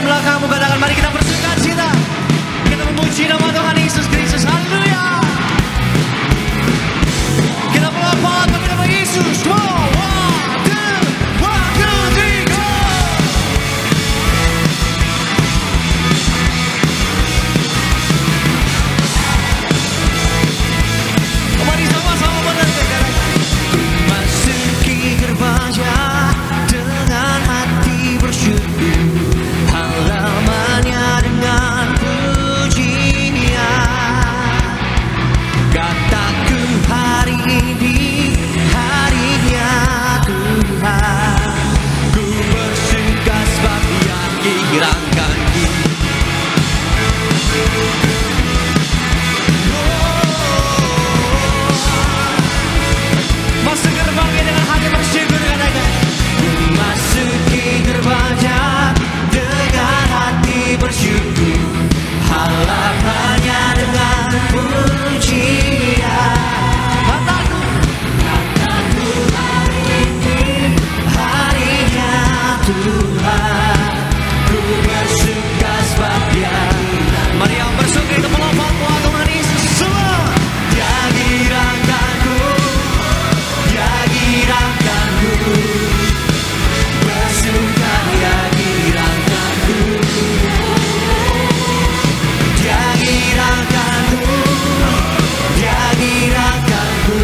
belakangmu, katakan mari kita bersuka cita. Kita memuji nama Tuhan Yesus Kristus. Haleluya. Kita melompat bagi nama Yesus. Mari sama-sama mendengarkan. Masuki gerbangnya dengan hati bersyukur, halamannya dengan pujian. Kataku hari ini harinya Tuhan, ku bersuka sebab Dia kirangkanku. Masuk gerbangnya dengan hati bersyukur, katakan. Masuki gerbangnya dengan hati bersyukur, halamannya dengan pujian. Kataku hari ini harinya Tuhan, ku bersuka sebab Dia. Mari yang bersuka itu melompat buat Tuhan Yesus semua. Dia kirangkanku, Dia kirangkanku, bersuka Dia kirangkanku. Dia kirangkanku, Dia kirangkanku,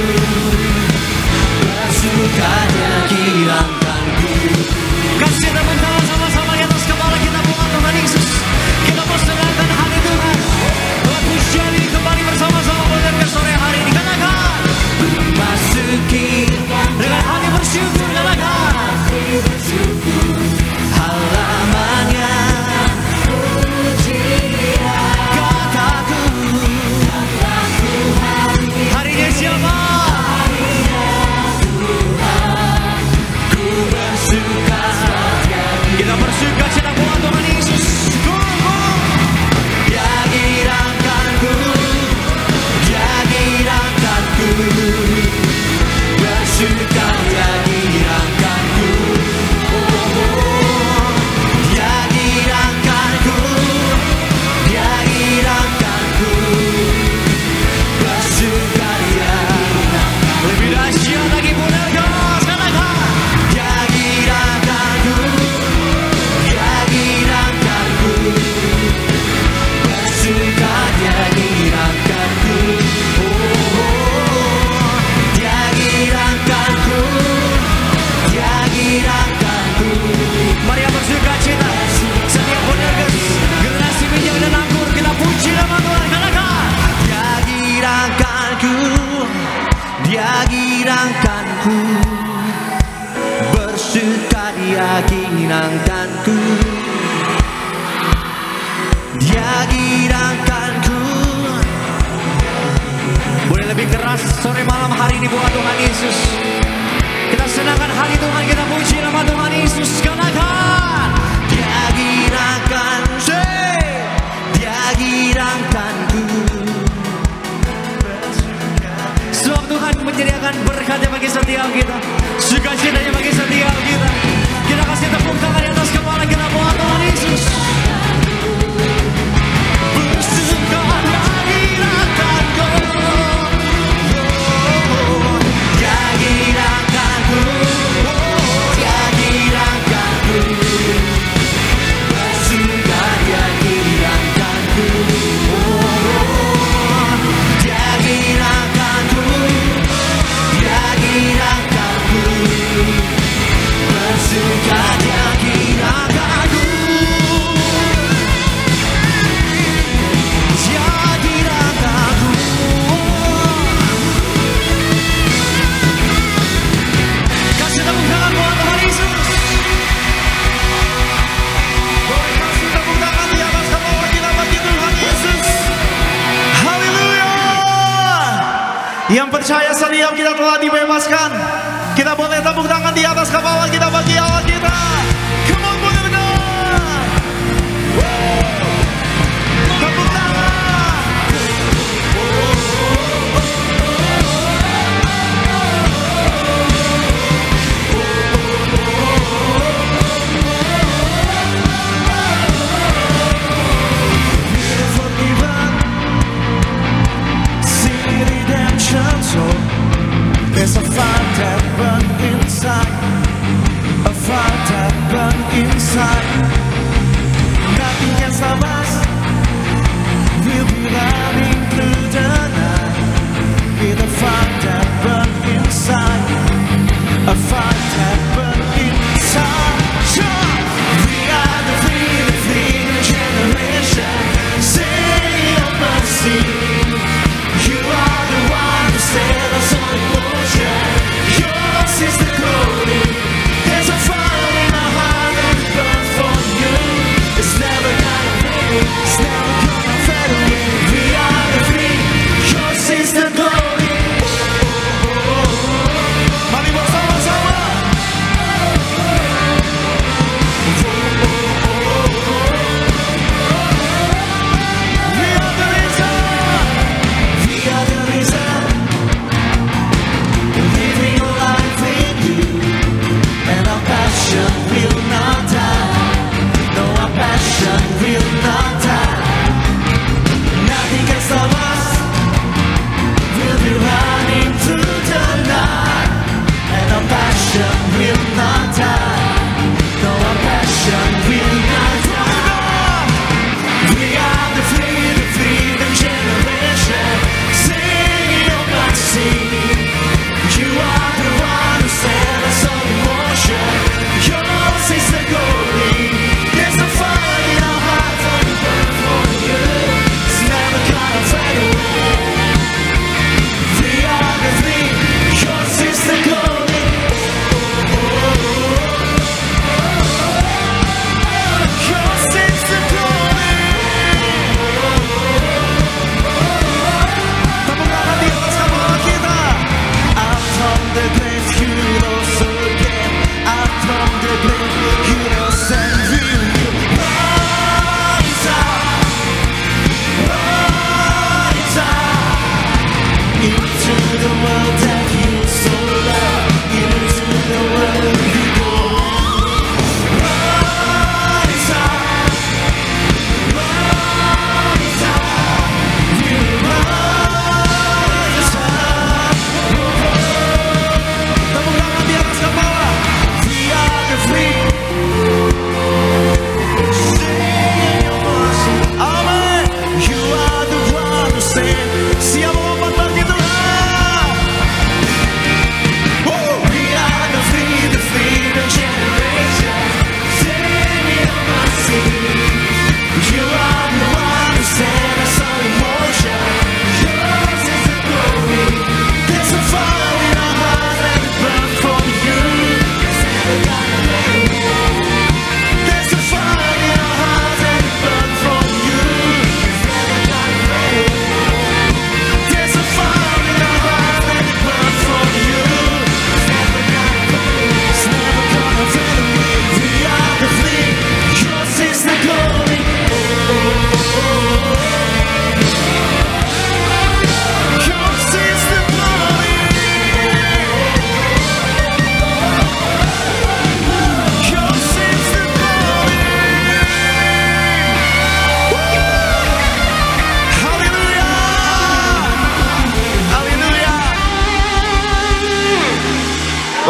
bersuka Dia kirangkanku. Kasih tepuk tangan sama-sama di atas kepala kita buat Tuhan Yesus. Kita persilakan hati Tuhan. Buat pujian ini kembali bersama-sama pada sore hari ini. Katakan, masuki dengan hati bersyukur, katakan. Halamannya kataku, harinya siapa? Ku bersuka, kita bersuka cita buat Tuhan Yesus. Dia kirangkanku, Dia kirangkanku, bersuka Dia kirangkanku. Dia kirangkanku, Dia kirangkanku, bersuka Dia. Lebih dahsyat lagi Budagas, katakan. Dia kirangkanku, Dia kirangkanku, bersuka Dia kirangkanku. Dia kirangkanku, Dia kirangkanku. Mari yang bersuka cita, setiap Budagas, generasi bijak dan anggur, kita puji nama Tuhan, katakan. Dia kirangkanku, Dia kirangkanku, bersuka Dia kirangkanku. Dia kirangkanku. Boleh lebih keras sore malam hari ini buat Tuhan Yesus. Kita senangkan hati Tuhan, kita puji nama Tuhan Yesus, katakan. Dia kirangkan, Dia kirangkanku. Sebab Tuhan menyediakan berkatnya bagi setiap kita, sukacitanya bagi setiap kita. Kita kasih tepuk tangan di atas kepala kita buat Tuhan Yesus. Bersuka Dia kirangkanku, Dia kirangkanku, Dia kirangkanku, bersuka Dia kirangkanku. Dia kirangkanku, Dia kirangkanku, bersuka Dia kirangkanku. Dia kirangkanku. Kasih tepuk tangan buat Tuhan Yesus. Boleh kasih tepuk tangan di atas kepala kita bagi Tuhan Yesus. Haleluya. Yang percaya setiap kita telah dibebaskan, kita boleh tepuk tangan di atas kepala kita bagi Allah kita. Come on, Budagas. Tepuk tangan.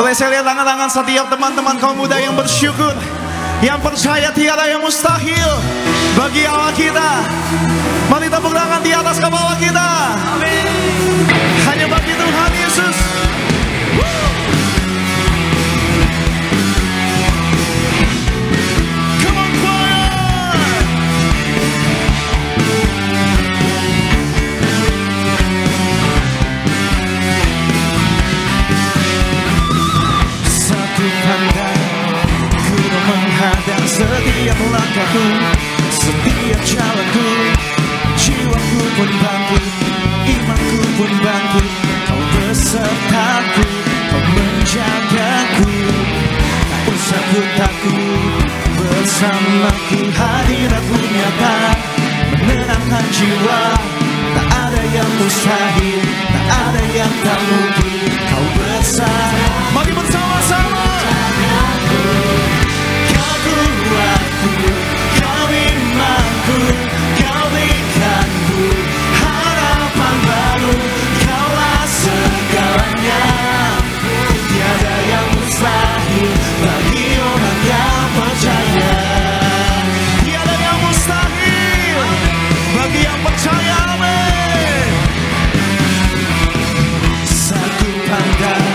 Boleh saya lihat tangan-tangan setiap teman-teman kaum muda yang bersyukur, yang percaya tiada yang mustahil bagi Allah kita. Mari tepuk tangan di atas kepala kita. Amin. Hanya bagi Tuhan Yesus. Come on, choir. Satu pandang ku menghadang setiap langkahku, setiap jalanku. Jiwaku pun bangkit, imanku pun bangkit. Kau besertaku, kau menjagaku. Tak usah ku takut, bersamaku hadiratmu nyata, menenangkan jiwa. Tak ada yang mustahil, tak ada yang tak mungkin. Kau bersama, mari bersama-sama. Kau kuatku, kau imanku, kau berikanku harapan baru. Kaulah segalanya, tiada yang mustahil bagi orang yang percaya. Tiada yang mustahil bagi yang percaya. Amin. Satu pandang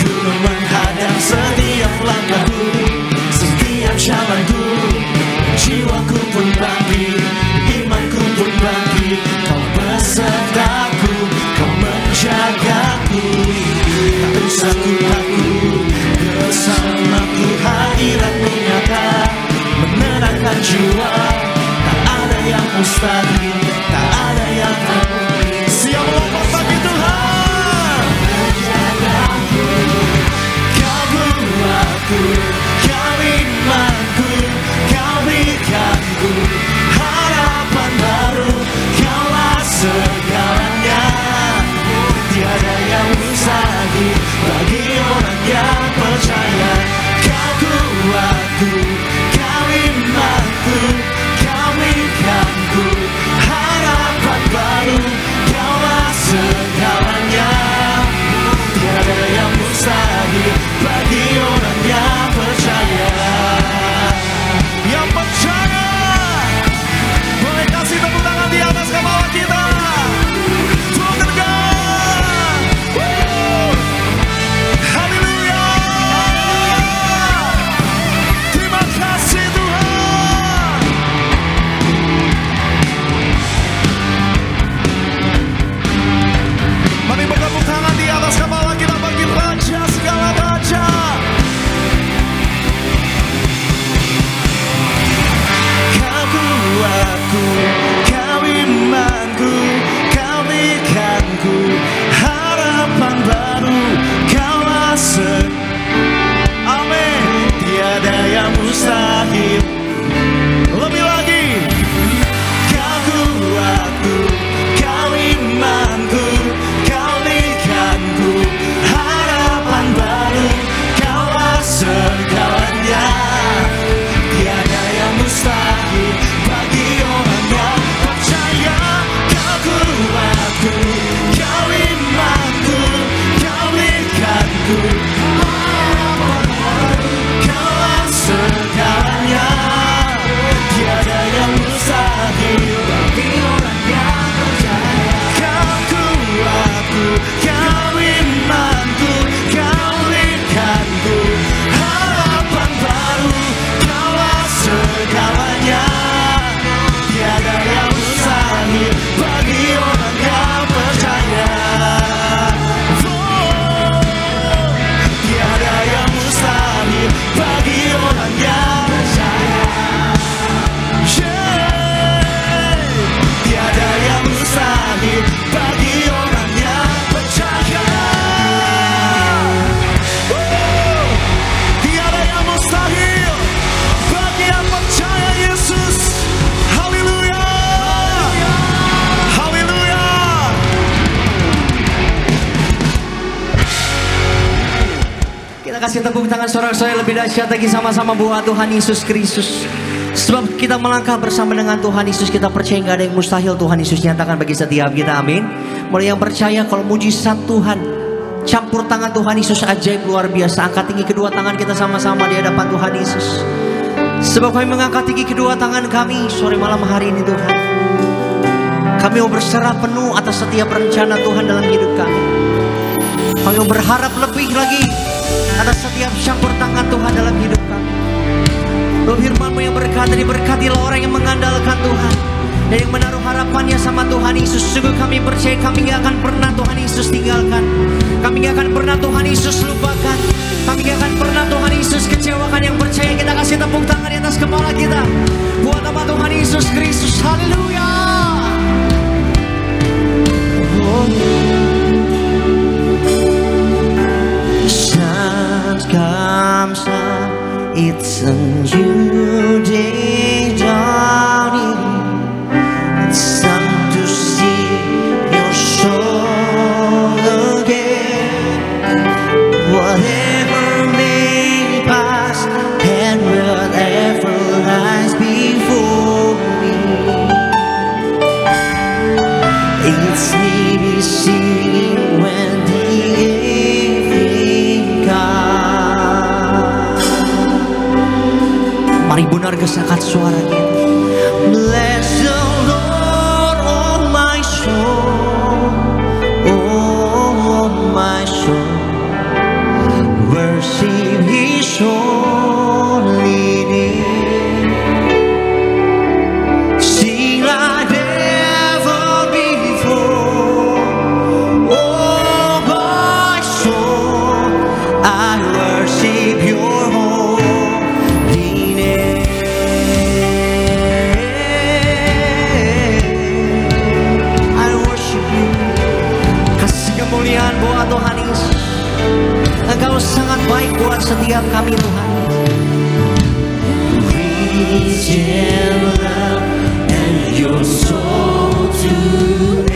ku menghadang setiap langkahku, setiap jalanku. Jiwaku pun bangkit, imanku pun bangkit. Kau besertaku, kau menjagaku. Tak usah ku takut, bersamaku hadiratmu nyata, menenangkan jiwa. Tak ada yang mustahil, tak ada yang tak mungkin. Siap melompat bagi Tuhan. Menjagaku, kau kuatku, kau imanku, kau berikanku harapan baru. Kaulah segalanya, tiada yang mustahil bagi orang yang percaya. Kau kuatku, kau imanku, kau berikanku harapan baru. Kaulah segalanya, tiada yang mustahil bagi orang yang percaya. Yang percaya, boleh kasih tepuk tangan di atas kepala kita. Tuhan God. Haleluya. Terima kasih Tuhan. Mari bertepuk tangan di atas kepala kita bagi Raja segala raja. Kau kuatku, kau imanku, kau berikanku harapan baru. Kaulah amin. Tiada yang mustahil. Lebih lagi. Kau kuatku, kau imanku, kau berikanku harapan baru. Kaulah segalanya, tiada yang mustahil bagi orang yang percaya. Kau kuatku, kau imanku, kau berikanku harapan baru. Kaulah segalanya, tiada yang mustahil bagi orang yang percaya. Kau kuatku, kau imanku, kau berikanku harapan baru. Kaulah segalanya, tiada yang mustahil bagi orang yang percaya. Oh, tiada yang mustahil bagi orang yang percaya. Yeah. Tiada yang mustahil bagi orang yang percaya. Tiada yang mustahil bagi yang percaya Yesus. Haleluya. Haleluya. Kita kasih tepuk tangan sorak-sorai lebih dahsyat lagi sama-sama buat Tuhan Yesus Kristus. Sebab kita melangkah bersama dengan Tuhan Yesus, kita percaya gak ada yang mustahil Tuhan Yesus nyatakan bagi setiap kita. Amin. Mulai yang percaya kalau mujizat Tuhan Campur tangan Tuhan Yesus ajaib luar biasa. Angkat tinggi kedua tangan kita sama-sama di hadapan Tuhan Yesus. Sebab kami mengangkat tinggi kedua tangan kami sore malam hari ini Tuhan. Kami mau berserah penuh atas setiap rencana Tuhan dalam hidup kami. Kami mau berharap lebih lagi atas setiap campur tangan Tuhan dalam hidup kami. Lalu firman-Mu yang berkata, diberkatilah orang yang mengandalkan Tuhan dan yang menaruh harapannya sama Tuhan Yesus. Sungguh kami percaya kami gak akan pernah Tuhan Yesus tinggalkan. Kami gak akan pernah Tuhan Yesus lupakan. Kami gak akan pernah Tuhan Yesus kecewakan. Yang percaya kita kasih tepuk tangan di atas kepala kita buat nama Tuhan Yesus Kristus. Haleluya. Sun comes up, it's a new day dawning. It's time to see your soul again. Whatever may pass and whatever lies before me, it's me singing when the evening comes. Mari benar kesakat suaranya. Bless the Lord, oh my soul, oh my soul. Worship His holy name. Sing like never before. Oh my soul, I worship Your holy name. I worship You. Kasih kemuliaan buat Tuhan Yesus. Engkau sangat baik buat setiap kami Tuhan. Reach in love and your soul together.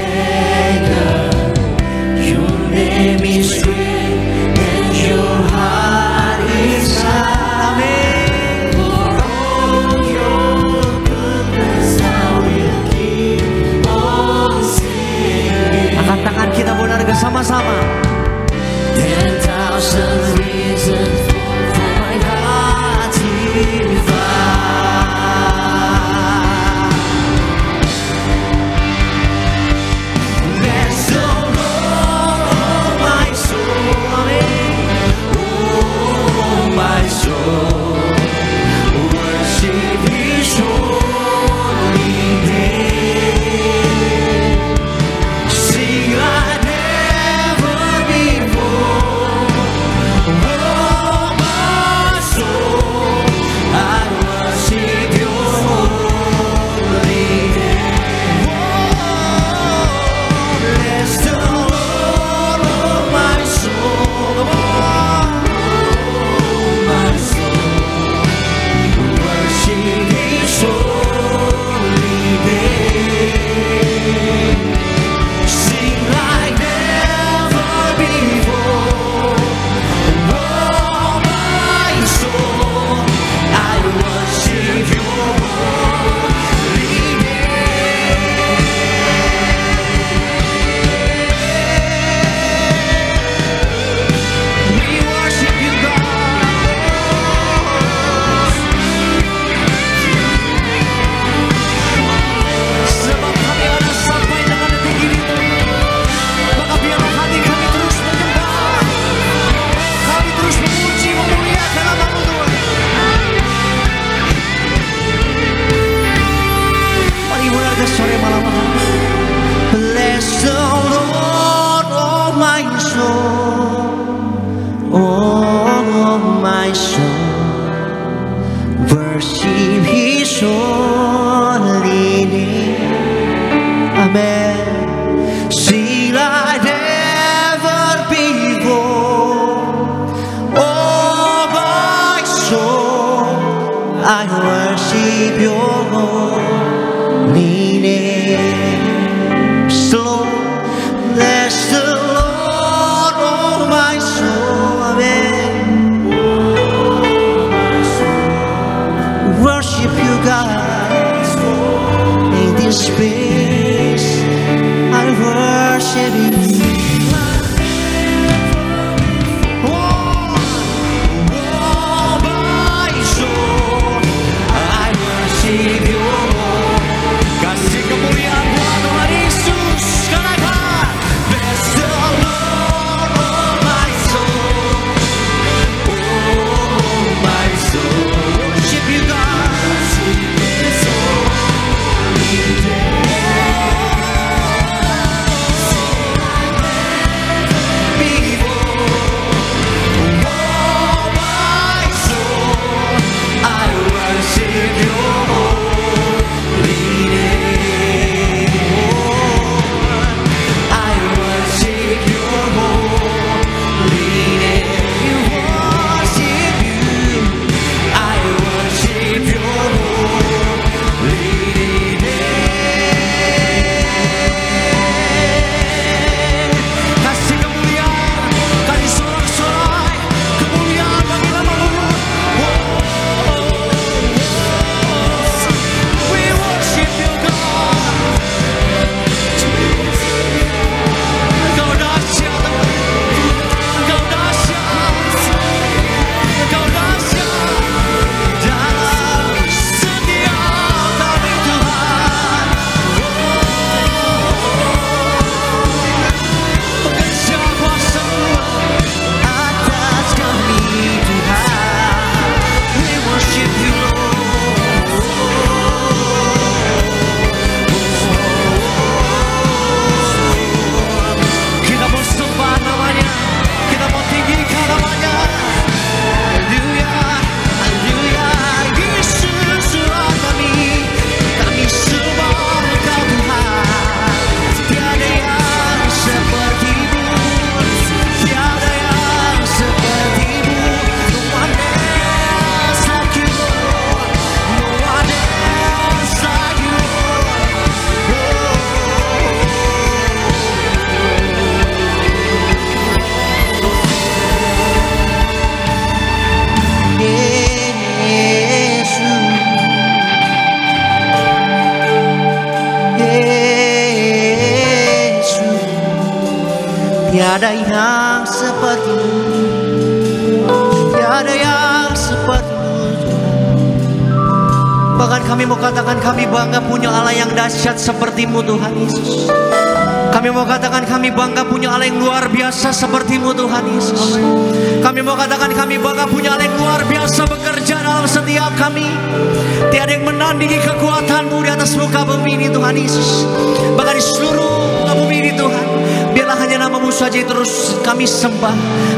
Your name is great and your heart is high. Amen. For all your goodness I will keep on singing. Angkat tangan kita benar bersama-sama. 10,000 reasons for my heart to find. Bless the Lord, oh my soul, oh my soul. Worship His holy name. Sing like never before. Oh my soul, I worship Your holy name. Oh, bless the Lord, oh my soul, oh my soul. Worship His holy name. Sing like never before. Oh my soul, I worship Your holy name. We worship You, God. Sebab kami ada sampai dengan detik ini, maka biarlah hati kami terus menyembah. Kami terus memuji, memuliakan nama-Mu Tuhan. Mari benar sore malam hari. Bless the Lord, oh my soul, oh my soul. Worship His holy name. Amen. Sing like never before. Oh my soul, I worship Your holy name. Slow, bless the Lord, oh my soul. Amen. Worship You, God. In this space, I worship You. Tiada yang seperti-Mu, tiada yang seperti-Mu Tuhan. Bahkan kami mau katakan kami bangga punya Allah yang dahsyat seperti-Mu Tuhan Yesus. Kami mau katakan kami bangga punya Allah yang luar biasa seperti-Mu Tuhan Yesus. Kami mau katakan kami bangga punya Allah yang luar biasa bekerja dalam setiap kami. Tiada yang menandingi kekuatan-Mu di atas muka bumi ini Tuhan Yesus. Bahkan di seluruh muka bumi ini Tuhan, biarlah hanya nama-Mu saja yang terus kami sembah.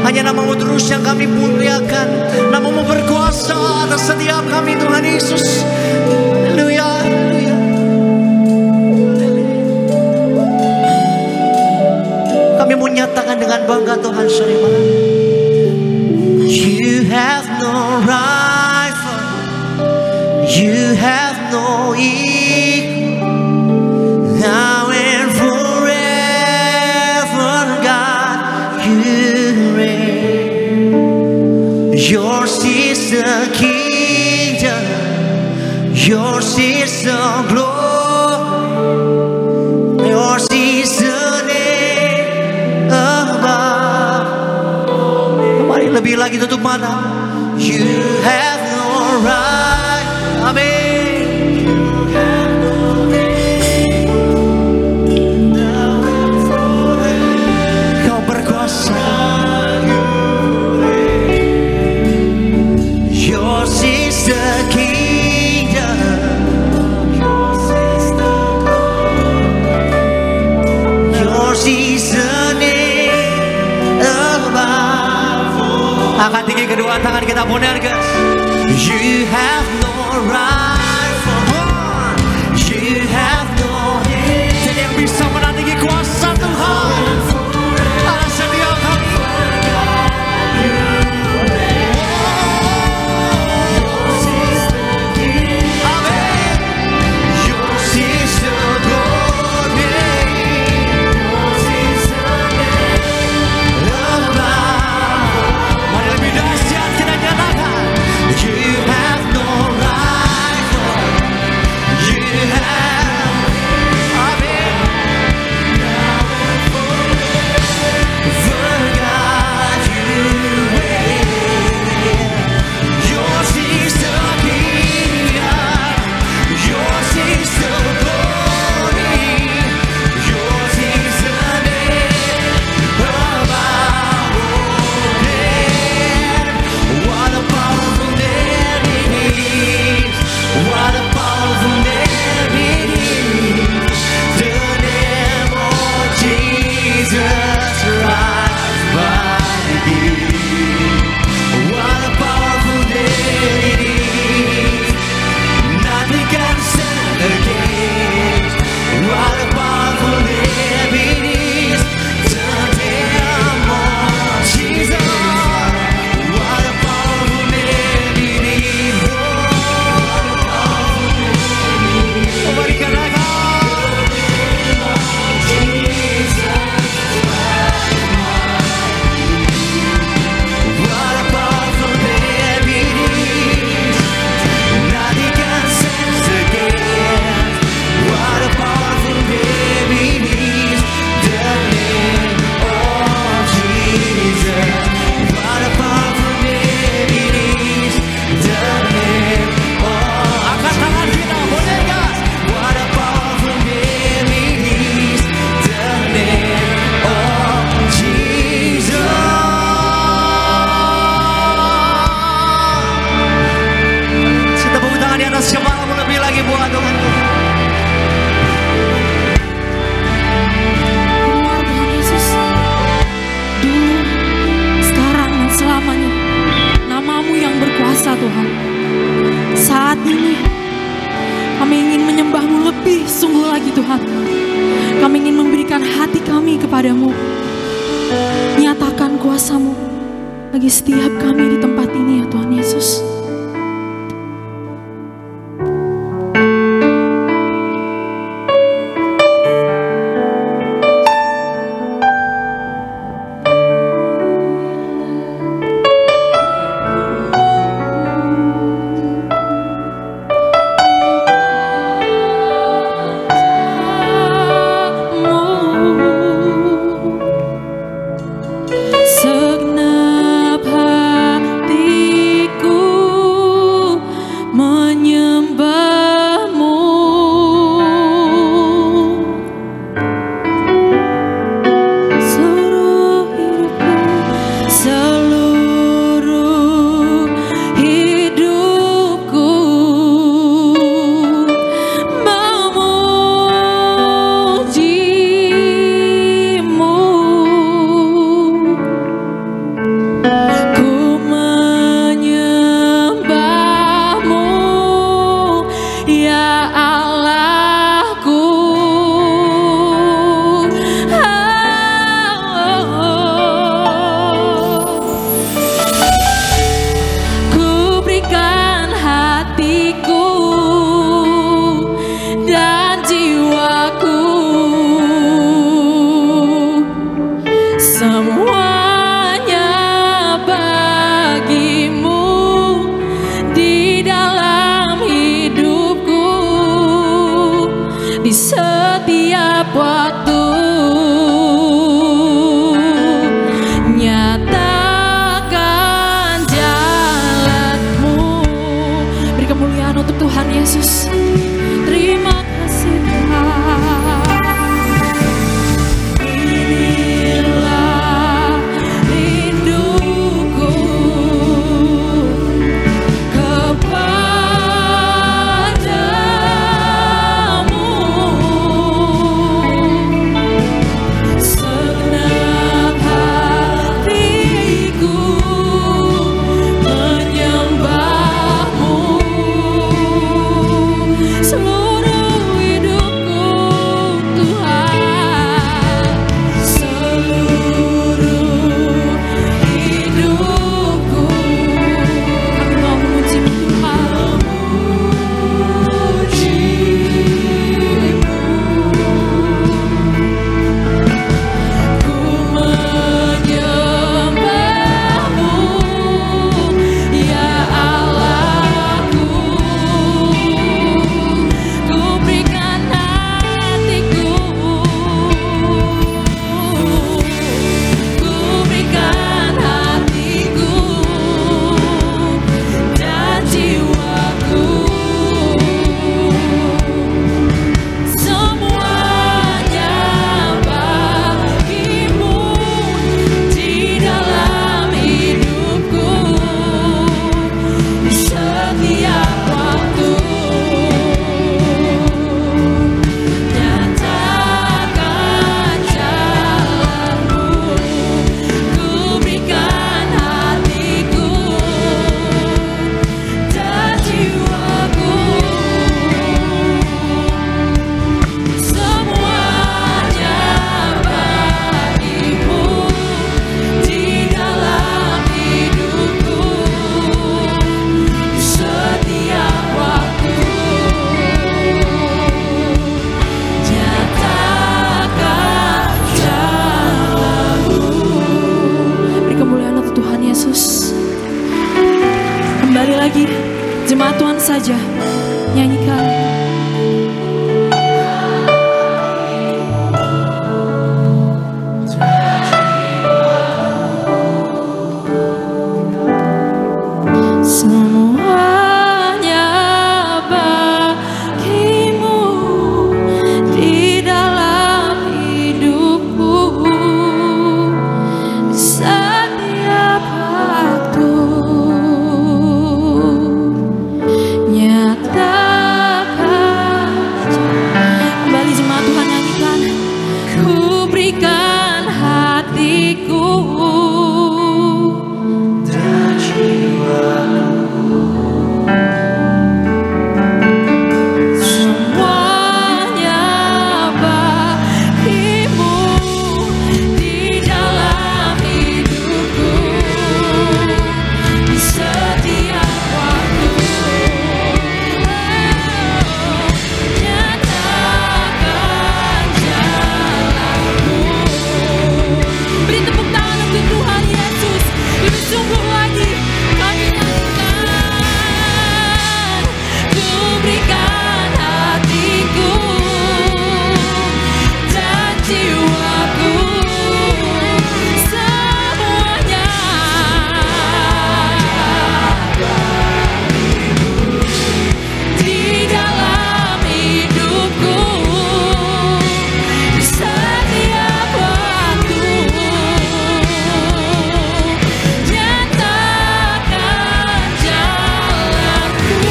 Hanya nama-Mu terus yang kami muliakan. Nama-Mu berkuasa atas setiap kami Tuhan Yesus. Haleluya, haleluya. Kami menyatakan dengan bangga Tuhan sore malam, You have no rival, You have no equal, now and forever God, You reign. Yours is the kingdom, Yours is the glory, Yours is the name above. Mari lebih lagi tutup mata. You have no right. Amin. You have no right. Kau berkuasa. Yours is the kingdom. Yours is the glory. Yours is the name above. Angkat tinggi kedua tangan kita punergas. You have no rival, You have no hate. Jadi yang bisa menandingi kuasa Tuhan atas setiap kami. Amin. Yours is the glory, Yours is the name above. Mari lebih dahsyat kita nyatakan. You have no rival, You have, amin. For God You reign. Yours is the kingdom, Yours is the glory, Yours is the name above all name. What a powerful name it is. What a powerful name it is. The name of Jesus Christ my King. What a powerful name it is. Nothing can stand against. What a powerful name it is. The name of Jesus. What a powerful name it is. Oh, berikan lagi. What a powerful name it is. Nothing can stand against. What a powerful name it is. The name of Jesus. What a powerful name it is. The name of. Angkat tangan kita, boleh nggak? What a powerful name it is. The name of Jesus. Tepuk tangan di atas kepalamu lebih lagi buat Tuhan. Tuhan Yesus, dulu, sekarang, dan selamanya, nama-Mu yang berkuasa Tuhan. Saat ini kami ingin menyembah-Mu lebih sungguh lagi Tuhan. Kami ingin memberikan hati kami kepadamu. Nyatakan kuasa-Mu bagi setiap kami di tempat ini ya Tuhan Yesus. saja, nyanyikan. Semuanya bagimu di dalam hidupku, setiap waktu nyatakan. Kembali jemaat Tuhan nyanyikan. Ku berikan hatiku dan jiwaku, semuanya bagimu di dalam hidupku, di setiap waktu. Nyatakan jalanku. Beri tepuk tangan untuk Tuhan Yesus. Lebih sungguh lagi kami nyanyikan. Ku berikan hatiku dan jiwaku, semuanya di dalam hidupku, di setiap waktu. Nyatakan jalanku.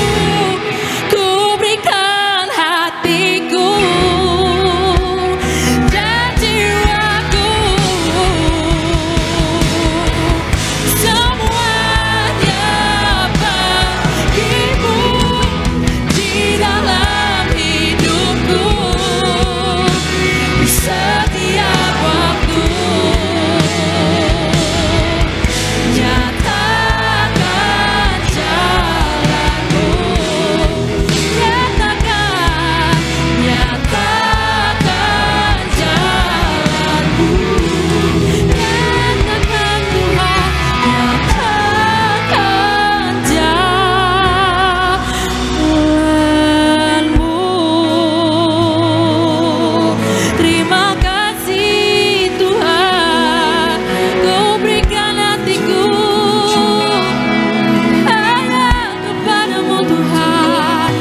Ku berikan hatiku dan jiwaku, semuanya bagimu di dalam hidupku, di setiap waktu. Nyatakan jalanmu. Nyatakan jalanmu. Nyatakan Tuhan, nyatakan jalanmu. Terima kasih Tuhan, Kau berikan hatiku hanya kepadamu Tuhan.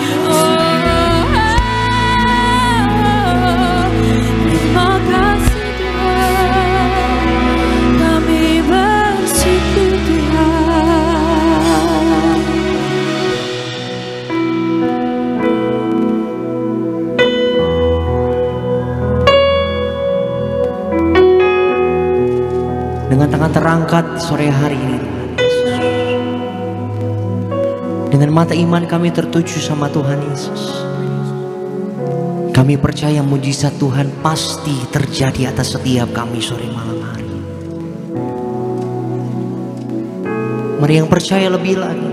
Terima kasih Tuhan, kami bersyukur Tuhan. Dengan tangan terangkat sore hari ini, dengan mata iman kami tertuju sama Tuhan Yesus, kami percaya mujizat Tuhan pasti terjadi atas setiap kami sore malam hari. Mari yang percaya lebih lagi,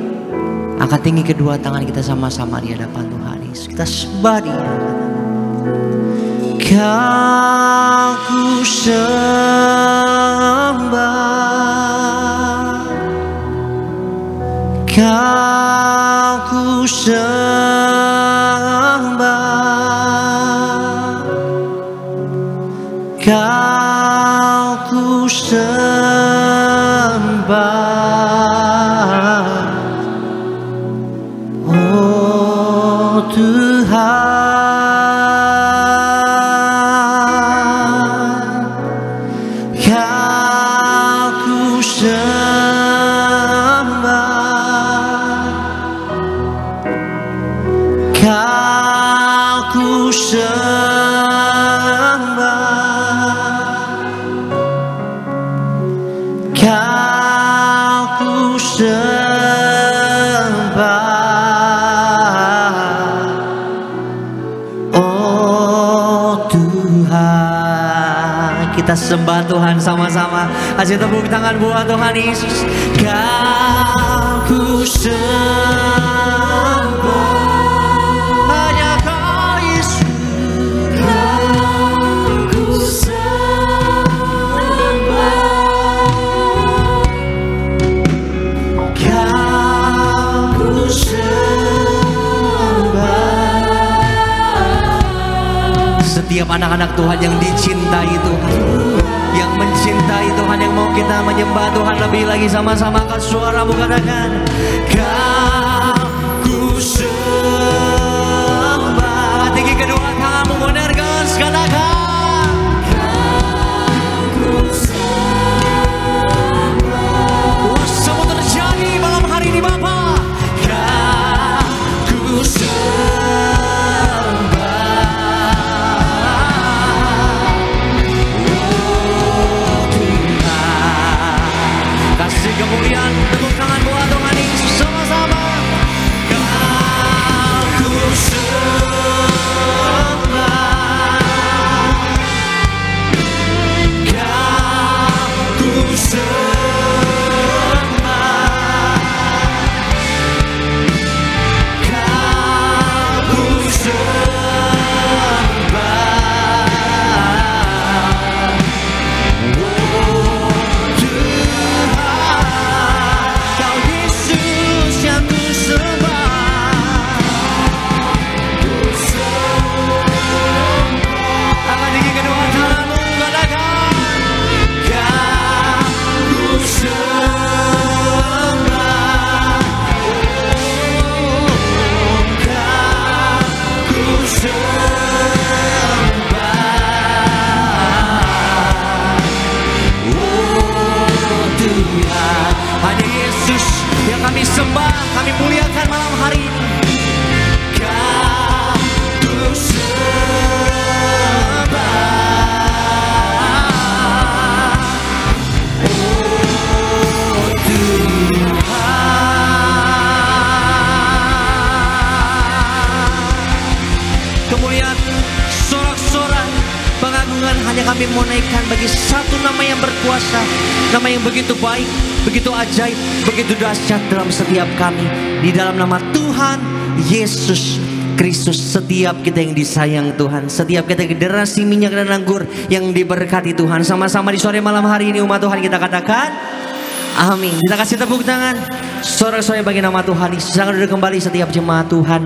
angkat tinggi kedua tangan kita sama-sama di hadapan Tuhan Yesus. Kita sembah Dia. Kau ku sembah, Kau ku sembah, Kau ku sembah, oh Tuhan. Kita sembah Tuhan sama-sama. Kasih tepuk tangan buat Tuhan Yesus. Kau ku sembah, hanya Kau Yesus. Kau ku sembah, Kau ku sembah. anak-anak Tuhan yang dicintai Tuhan, yang mencintai Tuhan, yang mau kita menyembah Tuhan lebih lagi. Sama-sama angkat suaramu, katakan, Kau ku sembah. Tinggi kedua tanganmu, menergas, katakan, Kau ku sembah. Kuasa terjadi malam hari ini Bapa. Kau ku sembah. Kasih kemuliaan, tepuk tangan buat Tuhan Yesus sama-sama. Kau ku sembah, Kau ku sembah, Kau ku sembah. Oh Tuhan, Kau Yesus yang ku sembah. Angkat tinggi kedua tanganmu, katakan, Kau ku sembah. Oh, Kau ku sembah. Oh Tuhan, hanya Yesus yang kami sembah, kami muliakan malam hari ini. Kau ku sembah. Oh Tuhan, kemuliaan, sorak-sorai, pengagungan hanya kami mau naikkan bagi satu nama yang berkuasa, nama yang begitu baik, begitu ajaib, begitu dahsyat dalam setiap kami. Di dalam nama Tuhan Yesus Kristus, setiap kita yang disayang Tuhan, setiap kita generasi minyak dan anggur yang diberkati Tuhan. Sama-sama di sore malam hari ini umat Tuhan kita katakan amin. Kita kasih tepuk tangan sorak-sorai bagi nama Tuhan Yesus. Sangat duduk kembali setiap jemaat Tuhan,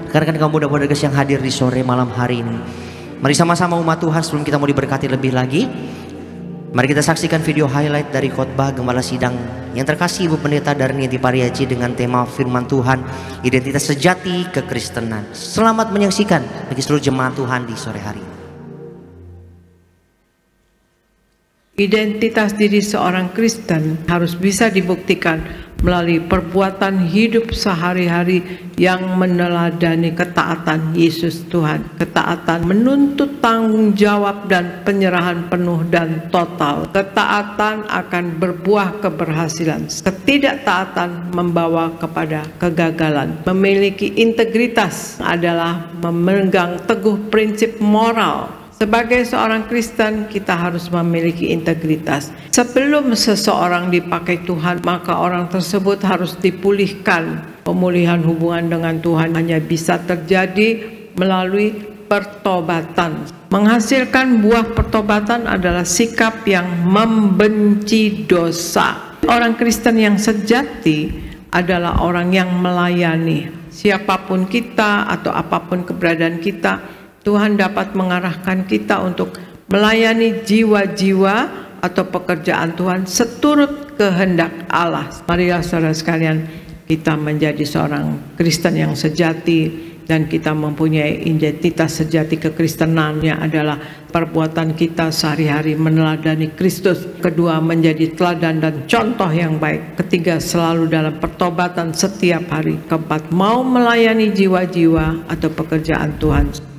karena kaum muda-mudi yang hadir di sore malam hari ini. Mari sama-sama umat Tuhan, sebelum kita mau diberkati lebih lagi, mari kita saksikan video highlight dari khotbah Gembala Sidang yang terkasih Ibu Pendeta Darniati Pariaji dengan tema firman Tuhan, identitas sejati kekristenan. Selamat menyaksikan bagi seluruh jemaat Tuhan di sore hari ini. Identitas diri seorang Kristen harus bisa dibuktikan melalui perbuatan hidup sehari-hari yang meneladani ketaatan Yesus Tuhan. Ketaatan menuntut tanggung jawab dan penyerahan penuh dan total. Ketaatan akan berbuah keberhasilan. Ketidaktaatan membawa kepada kegagalan. Memiliki integritas adalah memegang teguh prinsip moral. Sebagai seorang Kristen, kita harus memiliki integritas. Sebelum seseorang dipakai Tuhan, maka orang tersebut harus dipulihkan. Pemulihan hubungan dengan Tuhan hanya bisa terjadi melalui pertobatan. Menghasilkan buah pertobatan adalah sikap yang membenci dosa. Orang Kristen yang sejati adalah orang yang melayani. Siapapun kita atau apapun keberadaan kita, Tuhan dapat mengarahkan kita untuk melayani jiwa-jiwa atau pekerjaan Tuhan seturut kehendak Allah. Marilah saudara sekalian, kita menjadi seorang Kristen yang sejati dan kita mempunyai identitas sejati kekristenannya adalah perbuatan kita sehari-hari meneladani Kristus. Kedua, menjadi teladan dan contoh yang baik. Ketiga, selalu dalam pertobatan setiap hari. Keempat, mau melayani jiwa-jiwa atau pekerjaan Tuhan.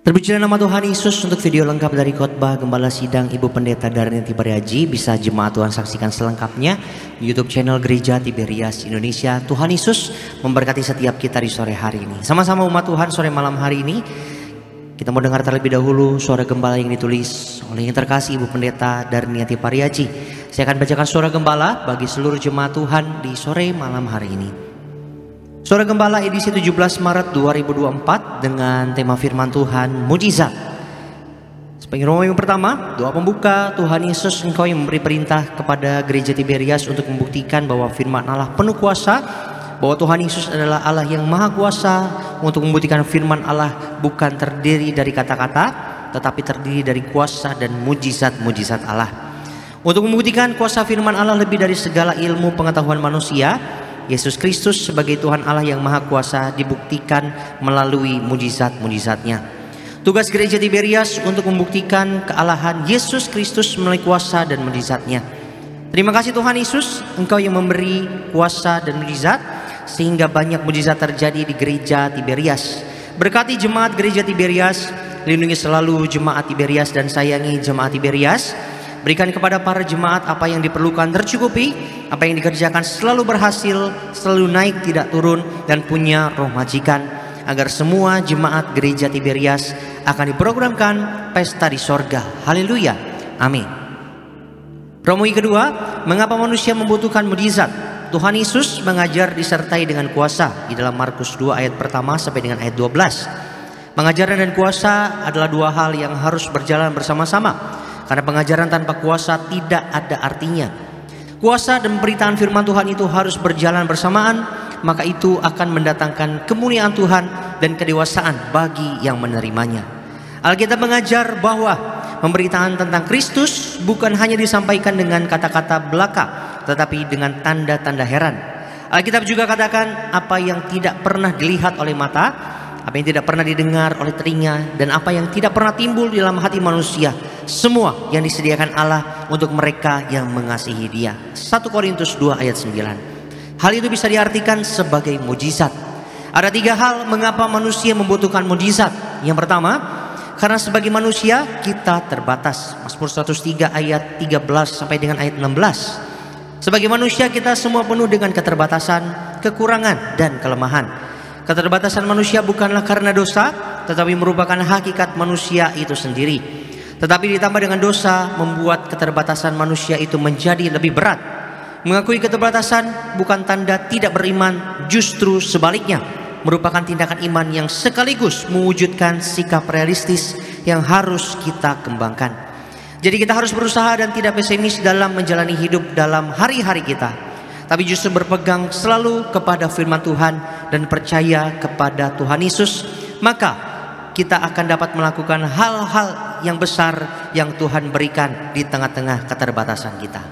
Terpujilah nama Tuhan Yesus. Untuk video lengkap dari khotbah Gembala Sidang Ibu Pendeta Darniati Pariaji bisa jemaat Tuhan saksikan selengkapnya di YouTube channel Gereja Tiberias Indonesia. Tuhan Yesus memberkati setiap kita di sore hari ini. Sama-sama umat Tuhan, sore malam hari ini kita mau dengar terlebih dahulu suara gembala yang ditulis oleh yang terkasih Ibu Pendeta Darniati Pariaji. Saya akan bacakan suara gembala bagi seluruh jemaat Tuhan di sore malam hari ini. Suara Gembala edisi 17 Maret 2024 dengan tema firman Tuhan, mujizat. Sebagai romo yang pertama, doa pembuka, Tuhan Yesus, Engkau yang memberi perintah kepada Gereja Tiberias untuk membuktikan bahwa firman Allah penuh kuasa, bahwa Tuhan Yesus adalah Allah yang maha kuasa, untuk membuktikan firman Allah bukan terdiri dari kata-kata, tetapi terdiri dari kuasa dan mujizat-mujizat Allah. Untuk membuktikan kuasa firman Allah lebih dari segala ilmu pengetahuan manusia, Yesus Kristus sebagai Tuhan Allah yang Maha Kuasa dibuktikan melalui mujizat-mujizatnya. Tugas gereja Tiberias untuk membuktikan kealahan Yesus Kristus melalui kuasa dan mujizatnya. Terima kasih Tuhan Yesus, Engkau yang memberi kuasa dan mujizat sehingga banyak mujizat terjadi di gereja Tiberias. Berkati jemaat gereja Tiberias, lindungi selalu jemaat Tiberias dan sayangi jemaat Tiberias. Berikan kepada para jemaat apa yang diperlukan tercukupi, apa yang dikerjakan selalu berhasil, selalu naik tidak turun, dan punya roh majikan, agar semua jemaat gereja Tiberias akan diprogramkan pesta di sorga. Haleluya, amin. Promoi kedua, mengapa manusia membutuhkan mujizat? Tuhan Yesus mengajar disertai dengan kuasa di dalam Markus 2 ayat pertama sampai dengan ayat 12. Pengajaran dan kuasa adalah dua hal yang harus berjalan bersama-sama, karena pengajaran tanpa kuasa tidak ada artinya. Kuasa dan pemberitaan firman Tuhan itu harus berjalan bersamaan, maka itu akan mendatangkan kemuliaan Tuhan dan kedewasaan bagi yang menerimanya. Alkitab mengajar bahwa pemberitaan tentang Kristus bukan hanya disampaikan dengan kata-kata belaka, tetapi dengan tanda-tanda heran. Alkitab juga katakan apa yang tidak pernah dilihat oleh mata, apa yang tidak pernah didengar oleh telinga, dan apa yang tidak pernah timbul di dalam hati manusia, semua yang disediakan Allah untuk mereka yang mengasihi Dia. 1 Korintus 2 ayat 9. Hal itu bisa diartikan sebagai mujizat. Ada tiga hal mengapa manusia membutuhkan mujizat. Yang pertama, karena sebagai manusia kita terbatas. Mazmur 103 ayat 13 sampai dengan ayat 16. Sebagai manusia kita semua penuh dengan keterbatasan, kekurangan, dan kelemahan. Keterbatasan manusia bukanlah karena dosa, tetapi merupakan hakikat manusia itu sendiri. Tetapi ditambah dengan dosa membuat keterbatasan manusia itu menjadi lebih berat. Mengakui keterbatasan bukan tanda tidak beriman, justru sebaliknya merupakan tindakan iman yang sekaligus mewujudkan sikap realistis yang harus kita kembangkan. Jadi kita harus berusaha dan tidak pesimis dalam menjalani hidup dalam hari-hari kita, tapi justru berpegang selalu kepada firman Tuhan dan percaya kepada Tuhan Yesus. Maka kita akan dapat melakukan hal-hal yang besar yang Tuhan berikan di tengah-tengah keterbatasan kita.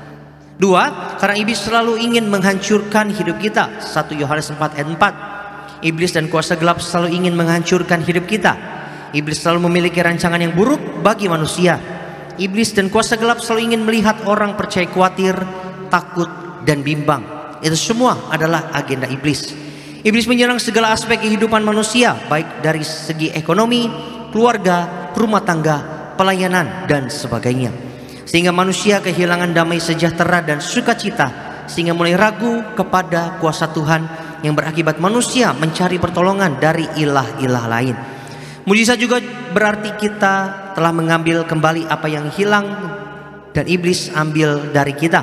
Dua, karena iblis selalu ingin menghancurkan hidup kita. 1 Yohanes 4 ayat 4. Iblis dan kuasa gelap selalu ingin menghancurkan hidup kita. Iblis selalu memiliki rancangan yang buruk bagi manusia. Iblis dan kuasa gelap selalu ingin melihat orang percaya khawatir, takut, dan bimbang. Itu semua adalah agenda iblis. Iblis menyerang segala aspek kehidupan manusia, baik dari segi ekonomi, keluarga, rumah tangga, pelayanan, dan sebagainya. Sehingga manusia kehilangan damai sejahtera dan sukacita, sehingga mulai ragu kepada kuasa Tuhan, yang berakibat manusia mencari pertolongan dari ilah-ilah lain. Mujizat juga berarti kita telah mengambil kembali apa yang hilang dan iblis ambil dari kita,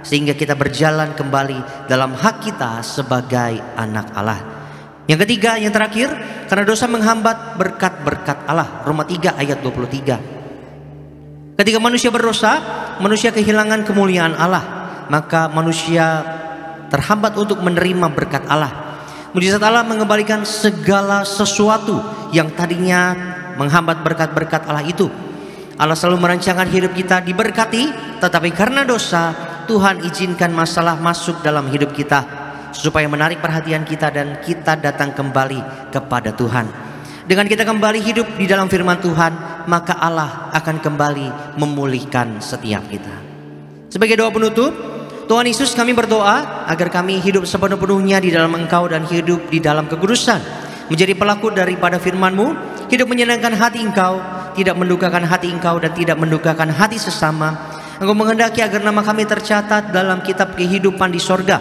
sehingga kita berjalan kembali dalam hak kita sebagai anak Allah. Yang ketiga, yang terakhir, karena dosa menghambat berkat-berkat Allah. Roma 3 ayat 23. Ketika manusia berdosa, manusia kehilangan kemuliaan Allah, maka manusia terhambat untuk menerima berkat Allah. Mujizat Allah mengembalikan segala sesuatu yang tadinya menghambat berkat-berkat Allah itu. Allah selalu merancangkan hidup kita diberkati, tetapi karena dosa Tuhan izinkan masalah masuk dalam hidup kita supaya menarik perhatian kita dan kita datang kembali kepada Tuhan. Dengan kita kembali hidup di dalam firman Tuhan, maka Allah akan kembali memulihkan setiap kita. Sebagai doa penutup, Tuhan Yesus, kami berdoa agar kami hidup sepenuh-penuhnya di dalam Engkau dan hidup di dalam kekudusan, menjadi pelaku daripada firman-Mu, hidup menyenangkan hati Engkau, tidak mendukakan hati Engkau dan tidak mendukakan hati sesama. Engkau menghendaki agar nama kami tercatat dalam kitab kehidupan di sorga.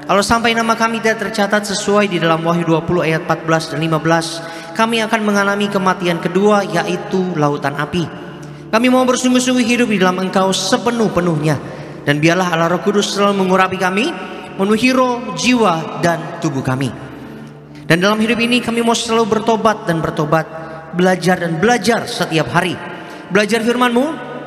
Kalau sampai nama kami tidak tercatat sesuai di dalam Wahyu 20 ayat 14 dan 15, kami akan mengalami kematian kedua, yaitu lautan api. Kami mau bersungguh-sungguh hidup di dalam Engkau sepenuh-penuhnya. Dan biarlah Allah Roh Kudus selalu mengurapi kami, memenuhi roh, jiwa, dan tubuh kami. Dan dalam hidup ini kami mau selalu bertobat dan bertobat, belajar dan belajar setiap hari. Belajar firman-Mu,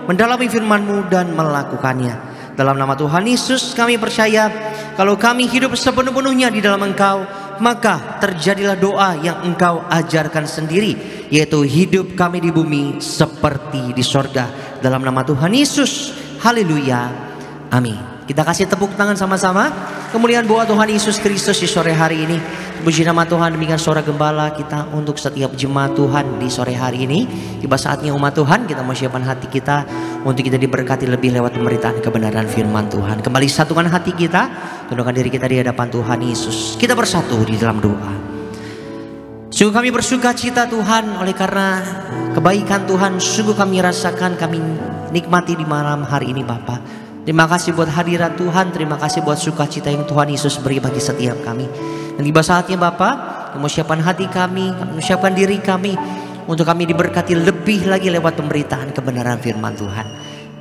mendalami firman-Mu, dan melakukannya. Dalam nama Tuhan Yesus kami percaya, kalau kami hidup sepenuh-penuhnya di dalam Engkau, maka terjadilah doa yang Engkau ajarkan sendiri, yaitu hidup kami di bumi seperti di sorga. Dalam nama Tuhan Yesus, haleluya, amin. Kita kasih tepuk tangan sama-sama. Kemuliaan buat Tuhan Yesus Kristus di sore hari ini. Puji nama Tuhan. Demikian suara gembala kita untuk setiap jemaat Tuhan di sore hari ini. Tiba saatnya umat Tuhan kita mau siapkan hati kita untuk kita diberkati lebih lewat pemberitaan kebenaran firman Tuhan. Kembali satukan hati kita, tundukkan diri kita di hadapan Tuhan Yesus. Kita bersatu di dalam doa. Sungguh kami bersuka cita Tuhan, oleh karena kebaikan Tuhan sungguh kami rasakan, kami nikmati di malam hari ini Bapa. Terima kasih buat hadirat Tuhan, terima kasih buat sukacita yang Tuhan Yesus beri bagi setiap kami. Dan tiba saatnya Bapa, kami mau siapkan hati kami mau siapkan diri kami untuk kami diberkati lebih lagi lewat pemberitaan kebenaran firman Tuhan.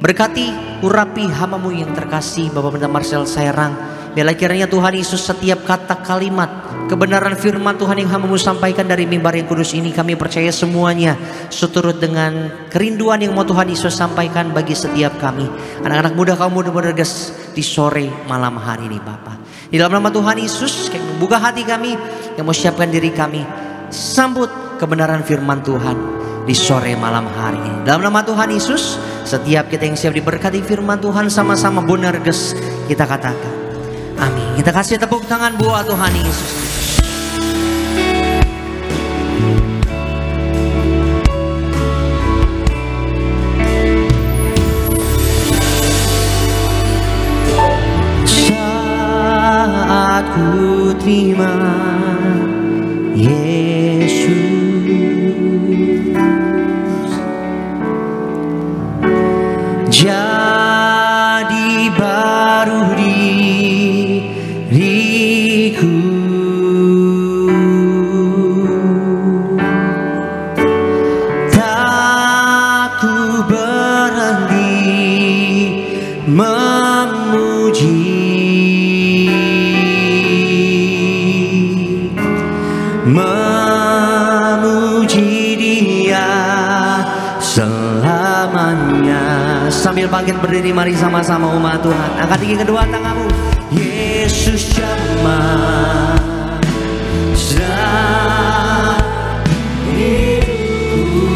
Berkati, urapi hamba-Mu yang terkasih Bapak Pendeta Marcel Sairang. Biarlah kiranya Tuhan Yesus setiap kata kalimat kebenaran firman Tuhan yang hamba-Mu sampaikan dari mimbar yang kudus ini, kami percaya semuanya seturut dengan kerinduan yang mau Tuhan Yesus sampaikan bagi setiap kami, anak-anak muda, kaum muda bergegas di sore malam hari ini Bapa. Di dalam nama Tuhan Yesus, kami membuka hati kami yang mau siapkan diri kami sambut kebenaran firman Tuhan di sore malam hari ini. Dalam nama Tuhan Yesus, setiap kita yang siap diberkati firman Tuhan sama-sama bonerges kita katakan amin. Kita kasih tepuk tangan buat Tuhan Yesus. Saat ku terima Yesus, jadi baru diriku, tak ku berhenti memuji, Dia selamanya. Sambil bangkit berdiri, mari sama-sama umat Tuhan. Angkat tinggi kedua tanganmu. Yesus jamah hidupku,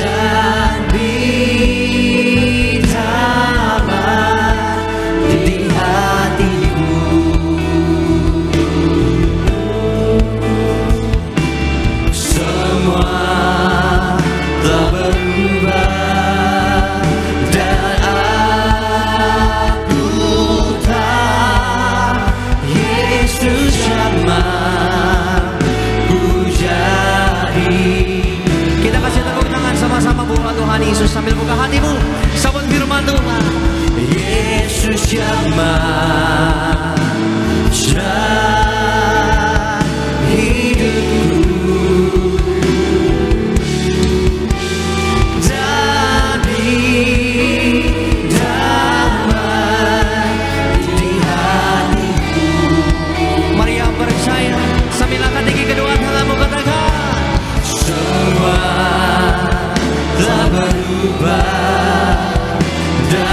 dan bertahan di hatiku. Semua telah berubah dan aku tak Yesus jamah ku jadi. Kita kasih tepuk tangan sama-sama buat Tuhan Yesus sambil buka hatimu sambut firman Tuhan. Yesus jamah hidupku,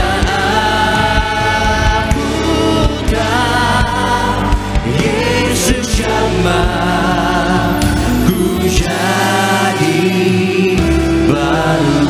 dan aku tak Yesus jamah ku jadi baru.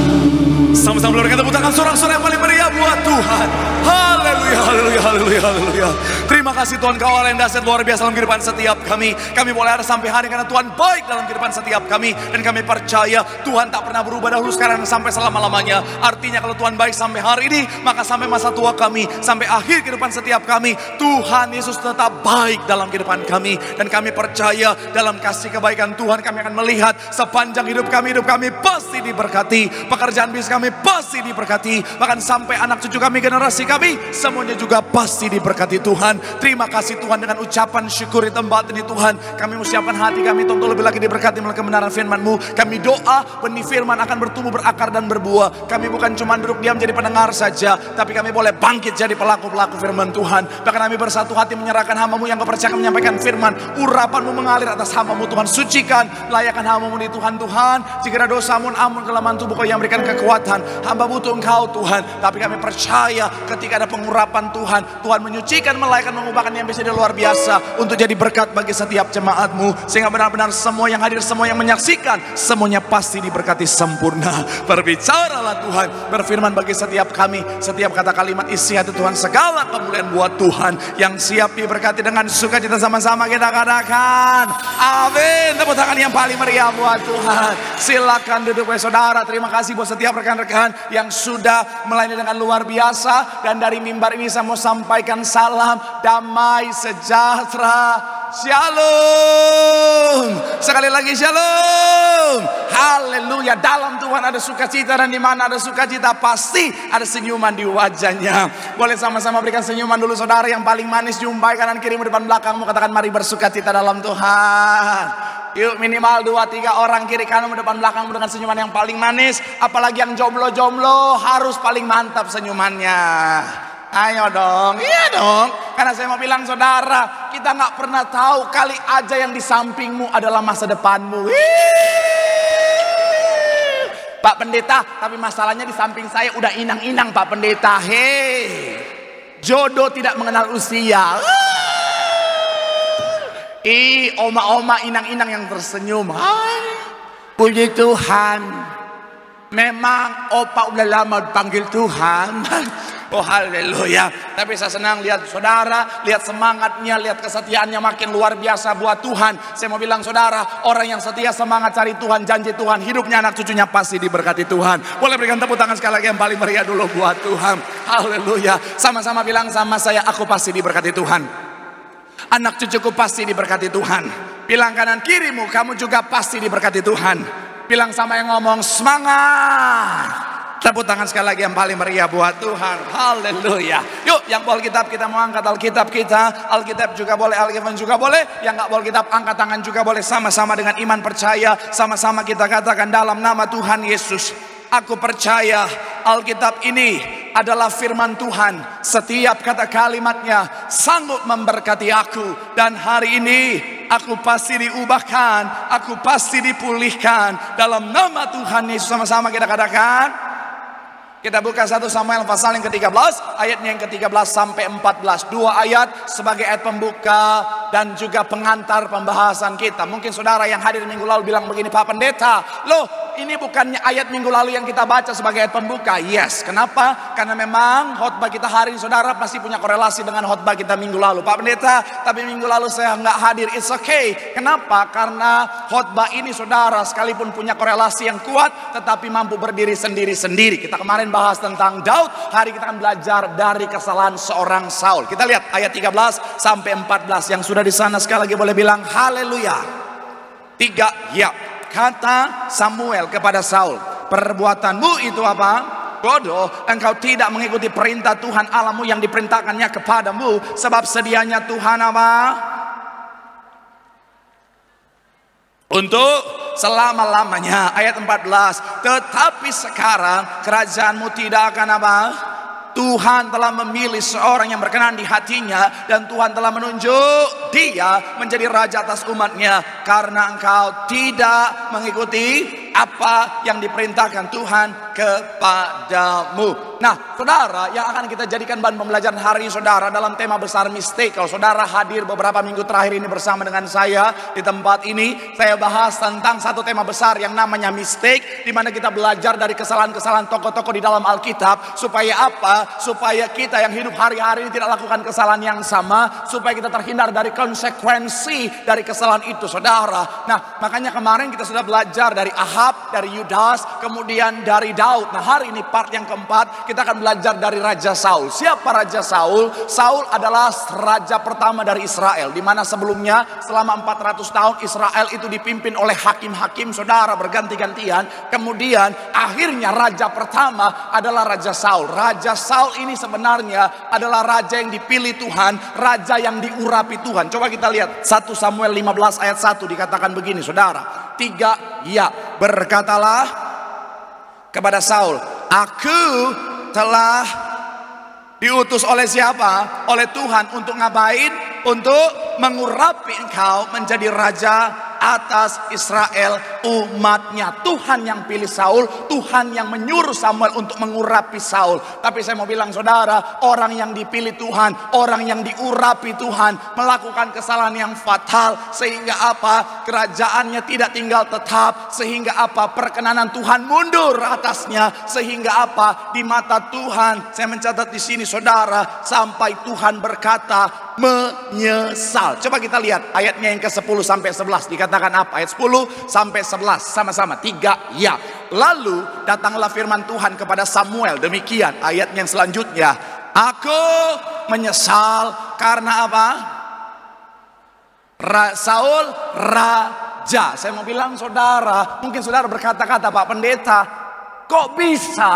Sama-sama berikan tepuk tangan sorak-sorai yang paling meriah buat Tuhan. Haleluya, haleluya, haleluya, haleluya. Terima kasih Tuhan, Kau Allah yang dahsyat luar biasa dalam kehidupan setiap kami. Kami boleh ada sampai hari karena Tuhan baik dalam kehidupan setiap kami. Dan kami percaya Tuhan tak pernah berubah dahulu, sekarang, sampai selama-lamanya. Artinya kalau Tuhan baik sampai hari ini, maka sampai masa tua kami, sampai akhir kehidupan setiap kami, Tuhan Yesus tetap baik dalam kehidupan kami. Dan kami percaya dalam kasih kebaikan Tuhan, kami akan melihat sepanjang hidup kami pasti diberkati. Pekerjaan bisnis kami pasti diberkati. Bahkan sampai anak cucu kami, generasi kami, semuanya juga pasti diberkati Tuhan. Terima kasih Tuhan, dengan ucapan syukur di tempat ini Tuhan, kami menyiapkan hati kami untuk lebih lagi diberkati melalui kebenaran firman-Mu. Kami doa benih firman akan bertumbuh, berakar dan berbuah. Kami bukan cuma duduk diam jadi pendengar saja, tapi kami boleh bangkit jadi pelaku-pelaku firman Tuhan. Bahkan kami bersatu hati menyerahkan hamba-Mu yang kepercayaan menyampaikan firman. Urapan-Mu mengalir atas hamba-Mu Tuhan. Sucikan, layakan hamba-Mu di Tuhan. Jika ada dosa, ampun kelemahan tubuh Kau yang berikan kekuatan. Hamba butuh Engkau Tuhan, tapi kami percaya ketika ada pengurapan Tuhan, Tuhan. Tuhan menyucikan, melahirkan, mengubahkan yang bisa luar biasa untuk jadi berkat bagi setiap jemaat-Mu. Sehingga benar-benar semua yang hadir, semua yang menyaksikan, semuanya pasti diberkati sempurna. Berbicaralah Tuhan, berfirman bagi setiap kami, setiap kata kalimat isi hati Tuhan, segala kemuliaan buat Tuhan. Yang siap diberkati dengan sukacita, sama-sama kita katakan amin. Tepuk tangan yang paling meriah buat Tuhan. Silakan duduk saudara. Terima kasih buat setiap rekan-rekan yang sudah melayani dengan luar biasa. Dan dari mimbar ini saya mau sampaikan salam damai sejahtera, shalom. Sekali lagi shalom. Haleluya. Dalam Tuhan ada sukacita, dan di mana ada sukacita pasti ada senyuman di wajahnya. Boleh sama-sama berikan senyuman dulu saudara yang paling manis. Jumpai kanan kirimu, depan belakangmu, katakan mari bersukacita dalam Tuhan. Yuk, minimal 2-3 orang kiri kananmu, depan belakangmu dengan senyuman yang paling manis. Apalagi yang jomblo-jomblo harus paling mantap senyumannya. Ayo dong, iya dong. Karena saya mau bilang saudara, kita nggak pernah tahu, kali aja yang di sampingmu adalah masa depanmu. Pak Pendeta, tapi masalahnya di samping saya udah inang-inang Pak Pendeta. Hei, jodoh tidak mengenal usia. Oma-oma inang-inang yang tersenyum. Puji Tuhan. Memang opa udah lama dipanggil Tuhan. Oh haleluya. Tapi saya senang lihat saudara, lihat semangatnya, lihat kesetiaannya makin luar biasa buat Tuhan. Saya mau bilang saudara, orang yang setia semangat cari Tuhan, janji Tuhan, hidupnya anak cucunya pasti diberkati Tuhan. Boleh berikan tepuk tangan sekali lagi yang paling meriah dulu buat Tuhan. Haleluya. Sama-sama bilang sama saya, aku pasti diberkati Tuhan. Anak cucuku pasti diberkati Tuhan. Bilang kanan kirimu, kamu juga pasti diberkati Tuhan. Bilang sama yang ngomong, semangat. Tepuk tangan sekali lagi yang paling meriah buat Tuhan. Haleluya. Yuk, yang bawa Alkitab kita mau angkat Alkitab kita. Alkitab juga boleh, Alkitab juga boleh. Yang nggak bawa Alkitab angkat tangan juga boleh. Sama-sama dengan iman percaya. Sama-sama kita katakan dalam nama Tuhan Yesus, aku percaya Alkitab ini adalah firman Tuhan. Setiap kata kalimatnya sanggup memberkati aku. Dan hari ini aku pasti diubahkan, aku pasti dipulihkan. Dalam nama Tuhan Yesus, sama-sama kita katakan. Kita buka 1 Samuel pasal yang ke-13, ayatnya yang ke-13 sampai 14. 2 ayat sebagai ayat pembuka dan juga pengantar pembahasan kita. Mungkin saudara yang hadir minggu lalu bilang begini, Pak Pendeta, loh ini bukannya ayat minggu lalu yang kita baca sebagai ayat pembuka? Yes, kenapa? Karena memang khotbah kita hari ini saudara pasti punya korelasi dengan khotbah kita minggu lalu. Pak Pendeta, tapi minggu lalu saya nggak hadir. It's okay. Kenapa? Karena khotbah ini saudara sekalipun punya korelasi yang kuat, tetapi mampu berdiri sendiri-sendiri. Kita kemarin bahas tentang Daud, hari kita akan belajar dari kesalahan seorang Saul. Kita lihat ayat 13 sampai 14. Yang sudah di sana sekali lagi boleh bilang haleluya. 3, ya. Kata Samuel kepada Saul, perbuatanmu itu apa? Bodoh, engkau tidak mengikuti perintah Tuhan Allahmu yang diperintahkannya kepadamu. Sebab sedianya Tuhan apa? Untuk selama-lamanya. Ayat 14. Tetapi sekarang kerajaanmu tidak akan apa? Tuhan telah memilih seorang yang berkenan di hatinya, dan Tuhan telah menunjuk dia menjadi raja atas umatnya, karena engkau tidak mengikuti apa yang diperintahkan Tuhan kepadamu. Nah saudara, yang akan kita jadikan bahan pembelajaran hari ini saudara dalam tema besar mistake. Kalau saudara hadir beberapa minggu terakhir ini bersama dengan saya di tempat ini, saya bahas tentang satu tema besar yang namanya mistake, di mana kita belajar dari kesalahan-kesalahan tokoh-tokoh di dalam Alkitab. Supaya apa? Supaya kita yang hidup hari-hari ini tidak lakukan kesalahan yang sama, supaya kita terhindar dari konsekuensi dari kesalahan itu saudara. Nah makanya kemarin kita sudah belajar dari Ahab, dari Yudas, kemudian dari Daud. Nah hari ini part yang keempat, kita akan belajar dari Raja Saul. Siapa Raja Saul? Saul adalah raja pertama dari Israel, di mana sebelumnya selama 400 tahun Israel itu dipimpin oleh hakim-hakim saudara berganti-gantian. Kemudian akhirnya raja pertama adalah Raja Saul. Raja Saul ini sebenarnya adalah raja yang dipilih Tuhan, raja yang diurapi Tuhan. Coba kita lihat 1 Samuel 15 ayat 1 dikatakan begini saudara. 3, ya, berkatalah kepada Saul, aku telah diutus oleh siapa? Oleh Tuhan untuk ngapain? Untuk mengurapi engkau menjadi raja atas Israel umatnya. Tuhan yang pilih Saul, Tuhan yang menyuruh Samuel untuk mengurapi Saul. Tapi saya mau bilang saudara, orang yang dipilih Tuhan, orang yang diurapi Tuhan melakukan kesalahan yang fatal, sehingga apa? Kerajaannya tidak tinggal tetap, sehingga apa? Perkenanan Tuhan mundur atasnya, sehingga apa? Di mata Tuhan, saya mencatat di sini saudara, sampai Tuhan berkata menyesal. Coba kita lihat ayatnya yang ke-10 sampai 11. Dikatakan apa? Ayat 10 sampai 11 sama-sama 3 ya. Lalu datanglah firman Tuhan kepada Samuel, demikian ayatnya yang selanjutnya. Aku menyesal karena apa? Saul raja. Saya mau bilang saudara, mungkin saudara berkata-kata, Pak Pendeta, kok bisa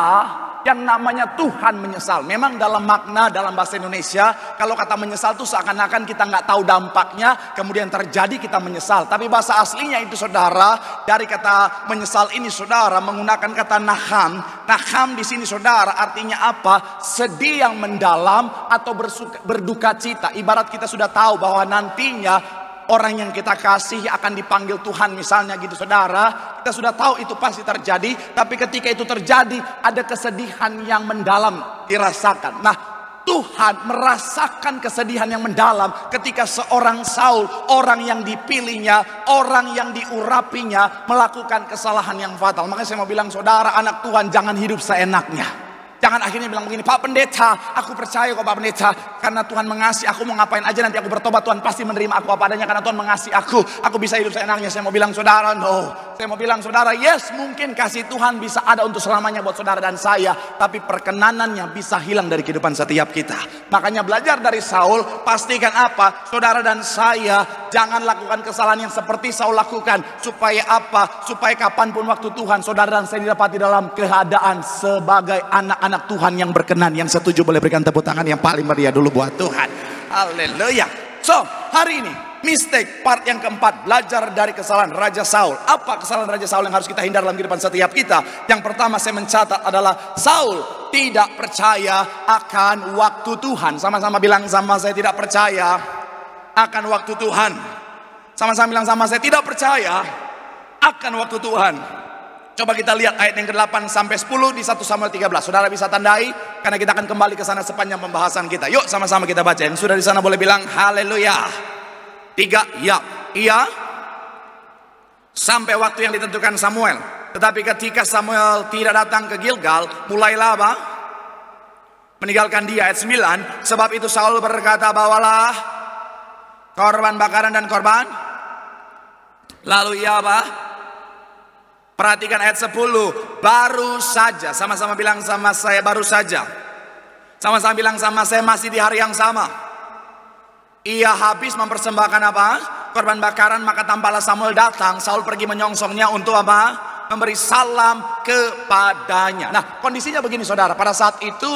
yang namanya Tuhan menyesal? Memang dalam makna dalam bahasa Indonesia, kalau kata menyesal itu seakan-akan kita nggak tahu dampaknya, kemudian terjadi kita menyesal. Tapi bahasa aslinya itu saudara, dari kata menyesal ini saudara menggunakan kata naham. Naham di sini saudara artinya apa? Sedih yang mendalam atau berduka cita. Ibarat kita sudah tahu bahwa nantinya orang yang kita kasih akan dipanggil Tuhan misalnya gitu saudara. Kita sudah tahu itu pasti terjadi. Tapi ketika itu terjadi ada kesedihan yang mendalam dirasakan. Nah, Tuhan merasakan kesedihan yang mendalam ketika seorang Saul, orang yang dipilihnya, orang yang diurapinya, melakukan kesalahan yang fatal. Makanya saya mau bilang saudara, anak Tuhan jangan hidup seenaknya. Jangan akhirnya bilang begini, Pak Pendeta, aku percaya kok Pak Pendeta, karena Tuhan mengasihi aku, mau ngapain aja nanti aku bertobat, Tuhan pasti menerima aku apa adanya karena Tuhan mengasihi aku bisa hidup seenaknya. Saya mau bilang saudara, no. Saya mau bilang saudara, yes, mungkin kasih Tuhan bisa ada untuk selamanya buat saudara dan saya, tapi perkenanannya bisa hilang dari kehidupan setiap kita. Makanya belajar dari Saul, pastikan apa? Saudara dan saya jangan lakukan kesalahan yang seperti Saul lakukan. Supaya apa? Supaya kapanpun waktu Tuhan, saudara dan saya didapati dalam keadaan sebagai anak-anak Tuhan yang berkenan. Yang setuju boleh berikan tepuk tangan yang paling meriah dulu buat Tuhan. Haleluya. So, hari ini mistake part yang keempat, belajar dari kesalahan Raja Saul. Apa kesalahan Raja Saul yang harus kita hindari dalam kehidupan setiap kita? Yang pertama saya mencatat adalah Saul tidak percaya akan waktu Tuhan. Sama-sama bilang sama saya, tidak percaya akan waktu Tuhan. Sama-sama bilang sama saya, tidak percaya akan waktu Tuhan. Coba kita lihat ayat yang ke-8 sampai 10 di 1 Samuel 13. Saudara bisa tandai karena kita akan kembali ke sana sepanjang pembahasan kita. Yuk sama-sama kita baca. Yang sudah di sana boleh bilang haleluya. 3 ya. Iya. Sampai waktu yang ditentukan Samuel. Tetapi ketika Samuel tidak datang ke Gilgal, mulailah apa? Meninggalkan dia. Ayat 9. Sebab itu Saul berkata, bawalah korban bakaran dan korban. Lalu ia apa? Perhatikan ayat 10. Baru saja. Sama-sama bilang sama saya, baru saja. Sama-sama bilang sama saya, masih di hari yang sama. Ia habis mempersembahkan apa? Korban bakaran, maka tampaklah Samuel datang. Saul pergi menyongsongnya untuk apa? Memberi salam kepadanya. Nah, kondisinya begini saudara. Pada saat itu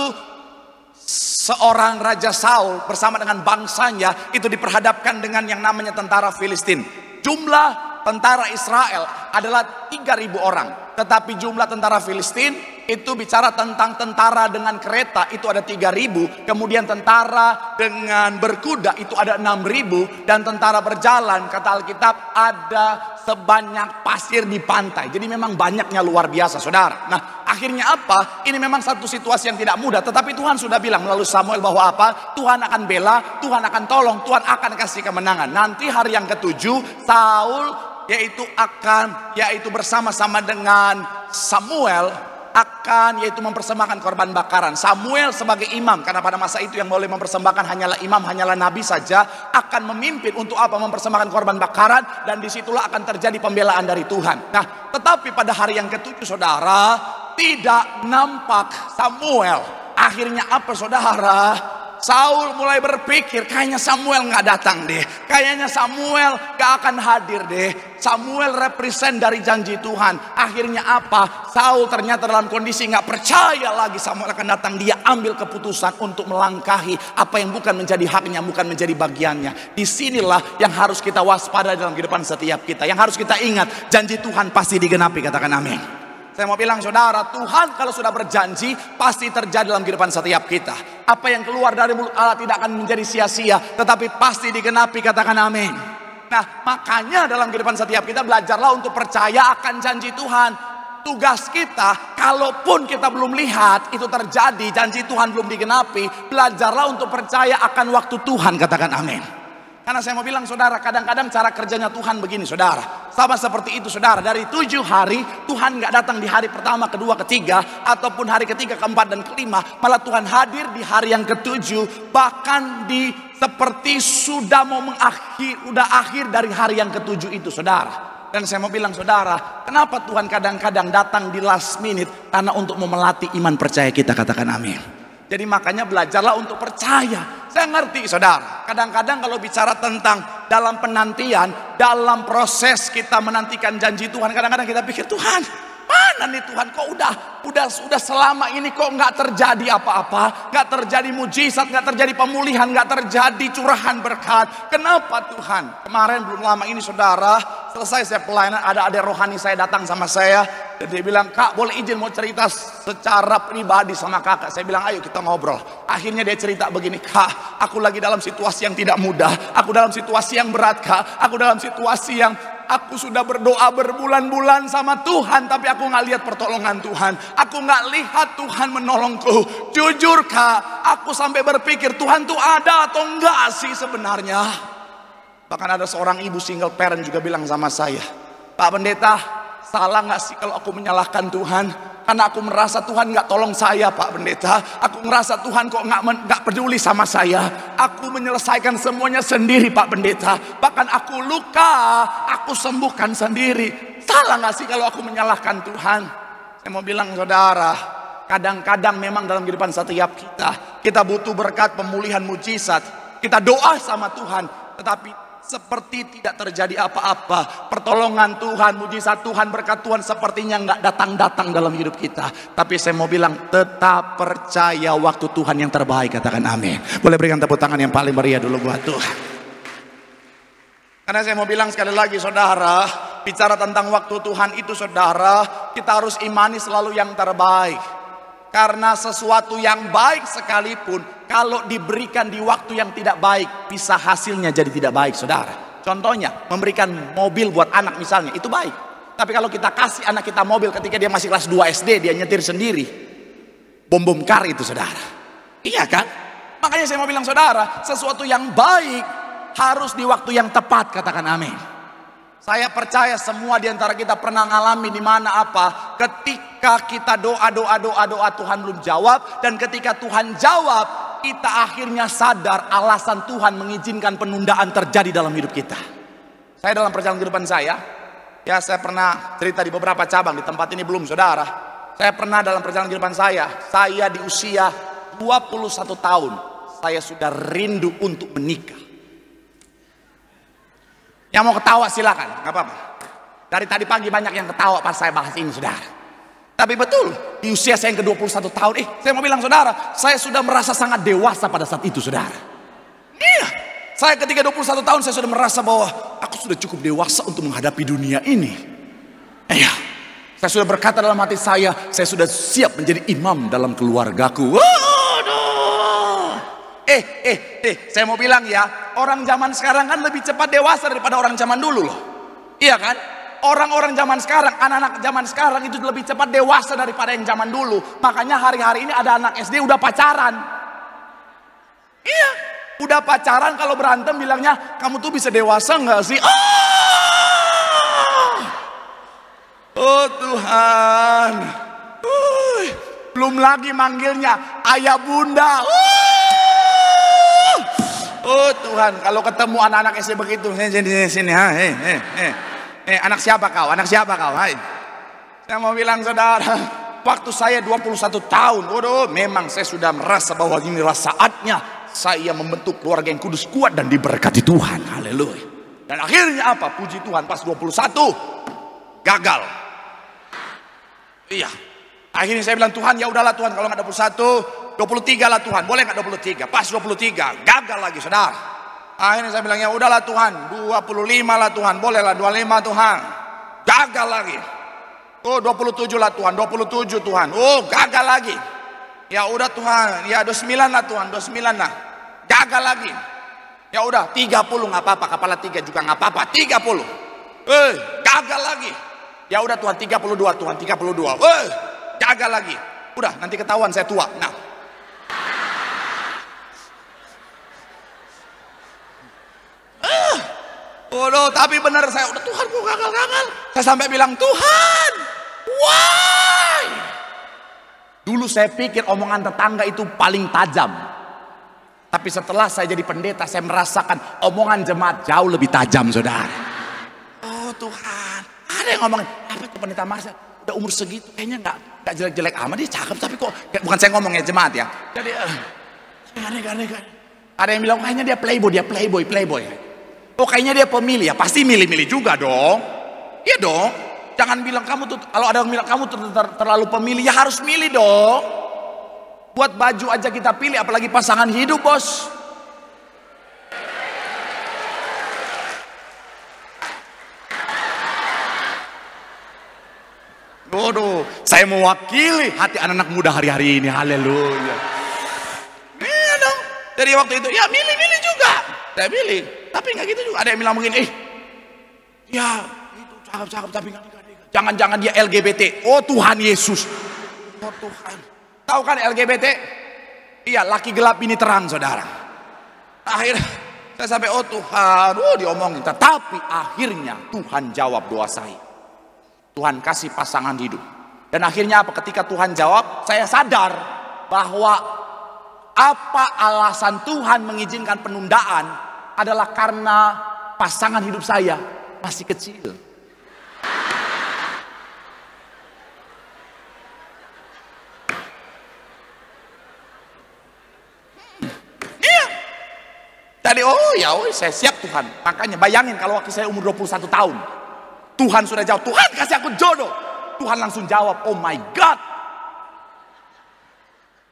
seorang Raja Saul bersama dengan bangsanya itu diperhadapkan dengan yang namanya tentara Filistin. Jumlah tentara Israel adalah 3.000 orang. Tetapi jumlah tentara Filistin itu bicara tentang tentara dengan kereta itu ada 3.000. Kemudian tentara dengan berkuda itu ada 6.000. Dan tentara berjalan kata Alkitab ada sebanyak pasir di pantai. Jadi memang banyaknya luar biasa saudara. Nah akhirnya apa? Ini memang satu situasi yang tidak mudah. Tetapi Tuhan sudah bilang melalui Samuel bahwa apa? Tuhan akan bela, Tuhan akan tolong, Tuhan akan kasih kemenangan. Nanti hari yang ke-7 Saul yaitu bersama-sama dengan Samuel akan mempersembahkan korban bakaran. Samuel sebagai imam, karena pada masa itu yang boleh mempersembahkan hanyalah imam, hanyalah nabi saja, akan memimpin untuk apa? Mempersembahkan korban bakaran, dan disitulah akan terjadi pembelaan dari Tuhan. Nah, tetapi pada hari yang ke-7 saudara, tidak nampak Samuel. Akhirnya apa saudara? Saul mulai berpikir, kayaknya Samuel nggak datang deh, kayaknya Samuel nggak akan hadir deh. Samuel represent dari janji Tuhan. Akhirnya apa? Saul ternyata dalam kondisi nggak percaya lagi Samuel akan datang. Dia ambil keputusan untuk melangkahi apa yang bukan menjadi haknya, bukan menjadi bagiannya. Disinilah yang harus kita waspada dalam kehidupan setiap kita. Yang harus kita ingat, janji Tuhan pasti digenapi. Katakan amin. Saya mau bilang saudara, Tuhan kalau sudah berjanji pasti terjadi dalam kehidupan setiap kita. Apa yang keluar dari mulut Allah tidak akan menjadi sia-sia, tetapi pasti digenapi. Katakan amin. Nah, makanya dalam kehidupan setiap kita belajarlah untuk percaya akan janji Tuhan. Tugas kita, kalaupun kita belum lihat itu terjadi, janji Tuhan belum digenapi, belajarlah untuk percaya akan waktu Tuhan. Katakan amin. Karena saya mau bilang saudara, kadang-kadang cara kerjanya Tuhan begini saudara. Sama seperti itu saudara, dari 7 hari Tuhan nggak datang di hari pertama, kedua, ketiga, ataupun hari ketiga, keempat, dan kelima. Malah Tuhan hadir di hari yang ke-7, bahkan di seperti sudah mau akhir dari hari yang ke-7 itu saudara. Dan saya mau bilang saudara, kenapa Tuhan kadang-kadang datang di last minute? Karena untuk memelatih iman percaya kita. Katakan amin. Jadi makanya belajarlah untuk percaya. Saya ngerti saudara, kadang-kadang kalau bicara tentang dalam penantian, dalam proses kita menantikan janji Tuhan, kadang-kadang kita pikir, Tuhan mana nih Tuhan, kok udah selama ini kok nggak terjadi apa-apa, nggak terjadi mujizat, nggak terjadi pemulihan, nggak terjadi curahan berkat. Kenapa Tuhan? Kemarin belum lama ini saudara, selesai saya pelayanan, ada adik rohani saya datang sama saya, dan dia bilang, Kak boleh izin mau cerita secara pribadi sama kakak. Saya bilang ayo kita ngobrol. Akhirnya dia cerita begini, Kak aku lagi dalam situasi yang tidak mudah, aku dalam situasi yang berat Kak, aku dalam situasi yang aku sudah berdoa berbulan-bulan sama Tuhan, tapi aku nggak lihat pertolongan Tuhan. Aku nggak lihat Tuhan menolongku. Jujur Kak, aku sampai berpikir Tuhan tuh ada atau enggak sih sebenarnya. Bahkan ada seorang ibu single parent juga bilang sama saya, Pak Pendeta, salah nggak sih kalau aku menyalahkan Tuhan? Karena aku merasa Tuhan nggak tolong saya Pak Pendeta. Aku merasa Tuhan kok nggak peduli sama saya. Aku menyelesaikan semuanya sendiri Pak Pendeta. Bahkan aku luka, aku sembuhkan sendiri. Salah nggak sih kalau aku menyalahkan Tuhan? Saya mau bilang saudara, kadang-kadang memang dalam kehidupan setiap kita butuh berkat pemulihan mujizat. Kita doa sama Tuhan, tetapi seperti tidak terjadi apa-apa. Pertolongan Tuhan, mujizat Tuhan, berkat Tuhan sepertinya nggak datang-datang dalam hidup kita. Tapi saya mau bilang, tetap percaya waktu Tuhan yang terbaik. Katakan amin. Boleh berikan tepuk tangan yang paling meriah dulu buat Tuhan. Karena saya mau bilang sekali lagi saudara, bicara tentang waktu Tuhan itu saudara, kita harus imani selalu yang terbaik. Karena sesuatu yang baik sekalipun, kalau diberikan di waktu yang tidak baik, bisa hasilnya jadi tidak baik saudara. Contohnya, memberikan mobil buat anak misalnya, itu baik. Tapi kalau kita kasih anak kita mobil ketika dia masih kelas 2 SD, dia nyetir sendiri, bom kar itu saudara. Iya kan? Makanya saya mau bilang saudara, sesuatu yang baik harus di waktu yang tepat. Katakan amin. Saya percaya semua di antara kita pernah ngalami di mana apa, ketika kita doa Tuhan belum jawab, dan ketika Tuhan jawab, kita akhirnya sadar alasan Tuhan mengizinkan penundaan terjadi dalam hidup kita. Saya dalam perjalanan kehidupan saya pernah cerita di beberapa cabang, di tempat ini belum saudara. Saya pernah dalam perjalanan kehidupan saya di usia 21 tahun, saya sudah rindu untuk menikah. Yang mau ketawa silakan, nggak apa-apa. Dari tadi pagi banyak yang ketawa pas saya bahas ini saudara. Tapi betul, di usia saya yang ke-21 tahun, saya mau bilang saudara, saya sudah merasa sangat dewasa pada saat itu saudara. Iya, saya ketika 21 tahun saya sudah merasa bahwa aku sudah cukup dewasa untuk menghadapi dunia ini. Iya, saya sudah berkata dalam hati saya sudah siap menjadi imam dalam keluargaku. Saya mau bilang ya, orang zaman sekarang kan lebih cepat dewasa daripada orang zaman dulu loh. Iya kan? Orang-orang zaman sekarang, anak-anak zaman sekarang itu lebih cepat dewasa daripada yang zaman dulu. Makanya hari-hari ini ada anak SD udah pacaran. Iya, udah pacaran, kalau berantem bilangnya, kamu tuh bisa dewasa nggak sih? Oh Tuhan. Belum lagi manggilnya ayah bunda. Oh Tuhan, kalau ketemu anak-anak SD begitu, sini, anak siapa kau? Anak siapa kau? Hai. Saya mau bilang saudara, waktu saya 21 tahun, memang saya sudah merasa bahwa inilah saatnya saya membentuk keluarga yang kudus, kuat dan diberkati Tuhan. Haleluya. Dan akhirnya apa? Puji Tuhan, pas 21 gagal. Iya. Akhirnya saya bilang, Tuhan ya udahlah Tuhan, kalau nggak 21, 23 lah Tuhan, boleh nggak 23? Pas 23, gagal lagi saudara. Akhirnya saya bilang, ya udahlah Tuhan, 25 lah Tuhan, boleh lah 25 Tuhan. Gagal lagi. Oh 27 lah Tuhan, 27 Tuhan. Oh gagal lagi. Ya udah Tuhan, ya 29 lah Tuhan, 29 lah. Gagal lagi. Ya udah 30 nggak apa-apa, kepala 3 juga nggak apa-apa, 30. Gagal lagi. Ya udah Tuhan 32, Tuhan 32. Gagal lagi. Udah nanti ketahuan saya tua. Nah. Waduh, tapi benar saya udah Tuhan kok gagal. Saya sampai bilang, Tuhan, why? Dulu saya pikir omongan tetangga itu paling tajam. Tapi setelah saya jadi pendeta, saya merasakan omongan jemaat jauh lebih tajam, saudara. Oh Tuhan, ada yang ngomongin, apa itu pendeta Marcel? Udah umur segitu, kayaknya nggak jelek-jelek amat, dia cakep, tapi kok, bukan saya ngomongnya jemaat ya. Jadi, aneh. Ada yang bilang, kayaknya dia playboy. Oh kayaknya dia pemilih, ya pasti milih-milih juga dong. Iya dong. Jangan bilang kamu tuh, kalau ada yang bilang kamu terlalu pemilih, ya harus milih dong. Buat baju aja kita pilih, apalagi pasangan hidup, bos. Waduh, saya mewakili hati anak-anak muda hari-hari ini, haleluya. Iya dong. Dari waktu itu, ya milih-milih juga. Saya pilih, tapi nggak gitu juga. Ada yang bilang begini, ya itu cakep tapi nggak nikah. Jangan-jangan dia LGBT. Oh Tuhan Yesus. Oh Tuhan. Tahu kan LGBT? Iya, laki gelap ini terang, saudara. Akhirnya saya sampai, oh Tuhan, diomongin. Tetapi akhirnya Tuhan jawab doa saya. Tuhan kasih pasangan hidup. Dan akhirnya apa? Ketika Tuhan jawab, saya sadar bahwa apa alasan Tuhan mengizinkan penundaan adalah karena pasangan hidup saya masih kecil. Iya. Tadi saya siap Tuhan. Makanya bayangin kalau waktu saya umur 21 tahun. Tuhan sudah jawab, Tuhan kasih aku jodoh. Tuhan langsung jawab, oh my God.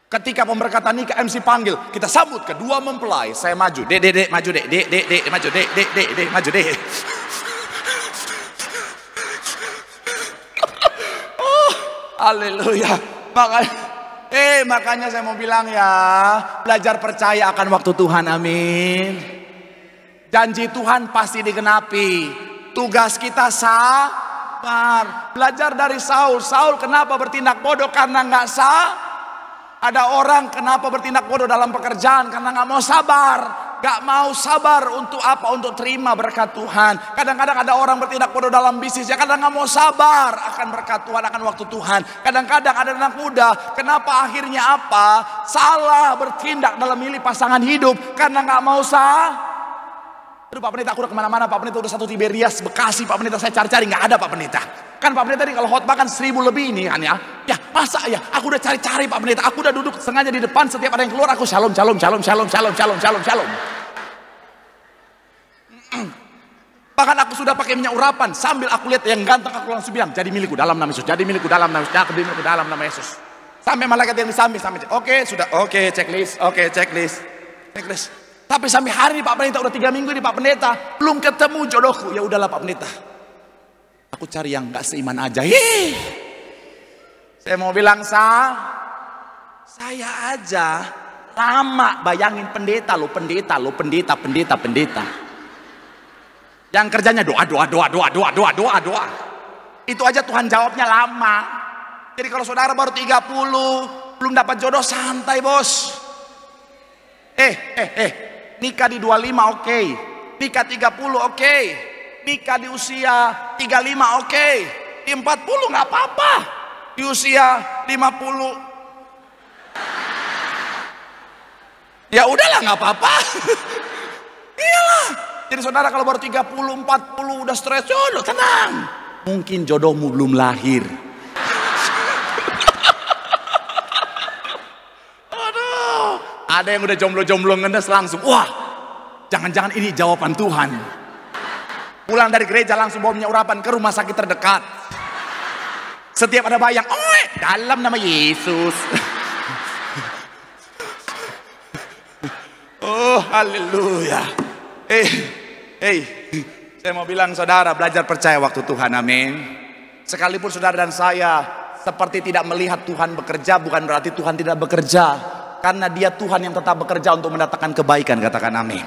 Ketika pemberkatan nikah MC panggil, kita sambut kedua mempelai. Saya maju, dek maju, dek maju, dek maju, dek. Oh, haleluya. Makanya saya mau bilang ya, belajar percaya akan waktu Tuhan, amin. Janji Tuhan pasti digenapi. Tugas kita sabar. Belajar dari Saul. Saul kenapa bertindak bodoh? Karena nggak Ada orang kenapa bertindak bodoh dalam pekerjaan? Karena nggak mau sabar. Nggak mau sabar untuk apa? Untuk terima berkat Tuhan. Kadang-kadang ada orang bertindak bodoh dalam bisnisnya karena nggak mau sabar akan berkat Tuhan, akan waktu Tuhan. Kadang-kadang ada anak muda, kenapa akhirnya apa? Salah bertindak dalam milih pasangan hidup karena nggak mau Aduh Pak Pendeta, aku udah kemana-mana, Pak Pendeta udah 1 Tiberias, Bekasi, Pak Pendeta saya cari-cari, nggak ada Pak Pendeta. Kan Pak Pendeta ini kalau khotbah kan 1000 lebih ini kan ya. Ya masa ya, aku udah cari-cari Pak Pendeta, aku udah duduk sengaja di depan, setiap ada yang keluar aku shalom. Bahkan aku sudah pakai minyak urapan, sambil aku lihat yang ganteng aku langsung bilang, jadi milikku dalam nama Yesus, jadi milikku dalam nama Yesus, jadi milikku dalam nama Yesus. Sampai malaikat yang di samping, checklist. Tapi sampai hari ini Pak Pendeta udah 3 minggu ini Pak Pendeta belum ketemu jodohku. Ya udahlah Pak Pendeta, aku cari yang gak seiman aja. Saya mau bilang saya aja lama bayangin pendeta. Yang kerjanya doa. Itu aja Tuhan jawabnya lama. Jadi kalau saudara baru 30 belum dapat jodoh, santai bos. Nikah di 25 oke. Nikah 30 oke. Nikah di usia 35 oke. Di 40 nggak apa-apa. Di usia 50 ya udahlah nggak apa-apa. Iyalah. Jadi saudara kalau baru 30, 40 udah stres, jodoh tenang. Mungkin jodohmu belum lahir. Ada yang udah jomblo-jomblo ngenes langsung, wah jangan-jangan ini jawaban Tuhan. Pulang dari gereja langsung bawa minyak urapan ke rumah sakit terdekat. Setiap ada bayang, dalam nama Yesus. Oh haleluya. Saya mau bilang saudara, belajar percaya waktu Tuhan, amin. Sekalipun saudara dan saya seperti tidak melihat Tuhan bekerja, bukan berarti Tuhan tidak bekerja. Karena dia Tuhan yang tetap bekerja untuk mendatangkan kebaikan, katakan amin.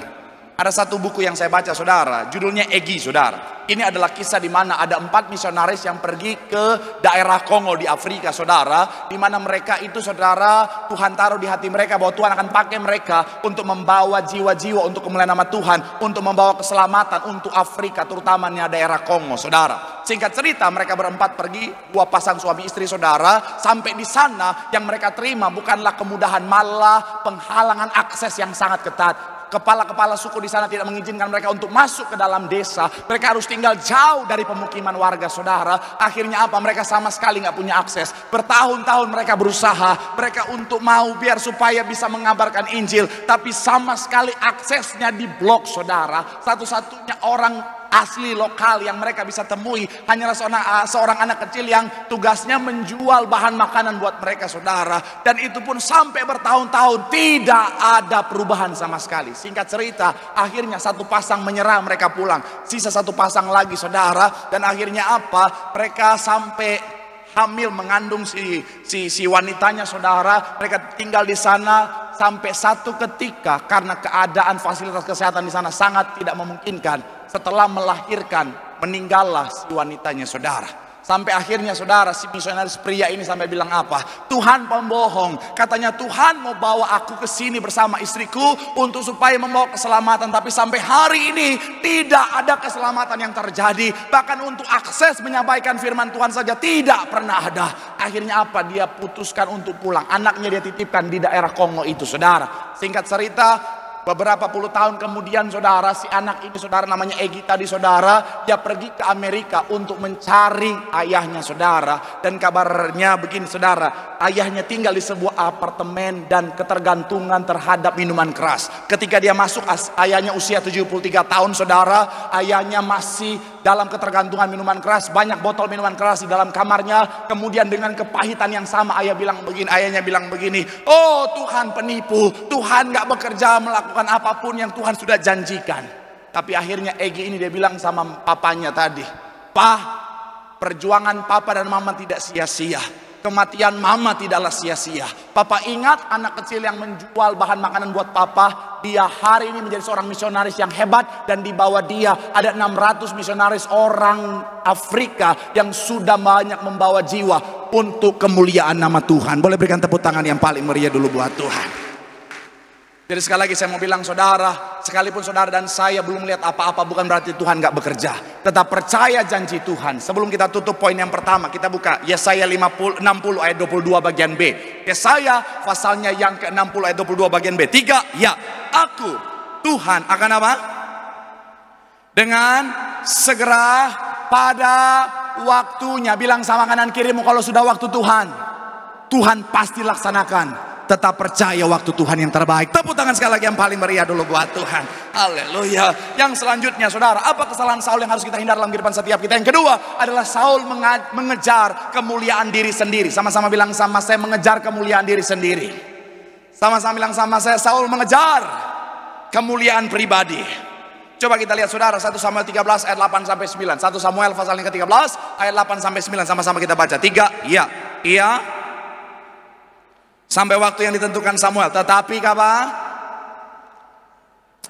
Ada satu buku yang saya baca saudara, judulnya Egi saudara. Ini adalah kisah di mana ada 4 misionaris yang pergi ke daerah Kongo di Afrika saudara. Di mana mereka itu saudara, Tuhan taruh di hati mereka bahwa Tuhan akan pakai mereka untuk membawa jiwa-jiwa untuk kemuliaan nama Tuhan. Untuk membawa keselamatan untuk Afrika, terutamanya daerah Kongo saudara. Singkat cerita mereka berempat pergi, 2 pasang suami istri saudara. Sampai di sana yang mereka terima bukanlah kemudahan, malah penghalangan akses yang sangat ketat. Kepala-kepala suku di sana tidak mengizinkan mereka untuk masuk ke dalam desa. Mereka harus tinggal jauh dari pemukiman warga saudara. Akhirnya apa? Mereka sama sekali nggak punya akses. Bertahun-tahun mereka berusaha. Mereka untuk mau biar supaya bisa mengabarkan Injil. Tapi sama sekali aksesnya diblok saudara. Satu-satunya orang asli lokal yang mereka bisa temui hanyalah seorang anak kecil yang tugasnya menjual bahan makanan buat mereka saudara. Dan itu pun sampai bertahun-tahun tidak ada perubahan sama sekali. Singkat cerita, akhirnya 1 pasang menyerah, mereka pulang. Sisa 1 pasang lagi saudara. Dan akhirnya apa? Mereka sampai hamil, mengandung si wanitanya saudara. Mereka tinggal di sana sampai satu ketika karena keadaan fasilitas kesehatan di sana sangat tidak memungkinkan. Setelah melahirkan, meninggallah si wanitanya saudara. Sampai akhirnya saudara, si misionaris pria ini sampai bilang apa? Tuhan pembohong. Katanya Tuhan mau bawa aku ke sini bersama istriku untuk supaya membawa keselamatan. Tapi sampai hari ini tidak ada keselamatan yang terjadi. Bahkan untuk akses menyampaikan firman Tuhan saja tidak pernah ada. Akhirnya apa? Dia putuskan untuk pulang. Anaknya dia titipkan di daerah Kongo itu saudara. Singkat cerita, beberapa puluh tahun kemudian saudara, si anak ini saudara namanya Egi tadi saudara, dia pergi ke Amerika untuk mencari ayahnya saudara. Dan kabarnya begini saudara, ayahnya tinggal di sebuah apartemen dan ketergantungan terhadap minuman keras. Ketika dia masuk, ayahnya usia 73 tahun saudara. Ayahnya masih dalam ketergantungan minuman keras, banyak botol minuman keras di dalam kamarnya. Kemudian dengan kepahitan yang sama ayahnya bilang begini, oh Tuhan penipu, Tuhan gak bekerja melakukan apapun yang Tuhan sudah janjikan. Tapi akhirnya Egi ini dia bilang sama papanya tadi, "Pak, perjuangan papa dan mama tidak sia-sia. Kematian mama tidaklah sia-sia. Papa ingat anak kecil yang menjual bahan makanan buat papa. Dia hari ini menjadi seorang misionaris yang hebat. Dan di bawah dia ada 600 misionaris orang Afrika yang sudah banyak membawa jiwa untuk kemuliaan nama Tuhan." Boleh berikan tepuk tangan yang paling meriah dulu buat Tuhan. Jadi sekali lagi saya mau bilang saudara, sekalipun saudara dan saya belum melihat apa-apa, bukan berarti Tuhan gak bekerja. Tetap percaya janji Tuhan. Sebelum kita tutup poin yang pertama, kita buka Yesaya 60 ayat 22 bagian B. Yesaya pasalnya yang ke-60 ayat 22 bagian B. 3, ya, aku Tuhan akan apa? Dengan segera pada waktunya. Bilang sama kanan kirimu, kalau sudah waktu Tuhan, Tuhan pasti laksanakan. Tetap percaya waktu Tuhan yang terbaik. Tepuk tangan sekali lagi yang paling meriah dulu buat Tuhan. Haleluya. Yang selanjutnya saudara, apa kesalahan Saul yang harus kita hindari dalam kehidupan setiap kita? Yang kedua adalah Saul mengejar kemuliaan diri sendiri. Sama-sama bilang sama saya, mengejar kemuliaan diri sendiri. Sama-sama bilang sama saya, Saul mengejar kemuliaan pribadi. Coba kita lihat saudara, 1 Samuel 13 ayat 8 sampai 9. 1 Samuel pasal yang ke-13 ayat 8 sampai 9. Sama-sama kita baca. 3, iya. Sampai waktu yang ditentukan Samuel. Tetapi apa?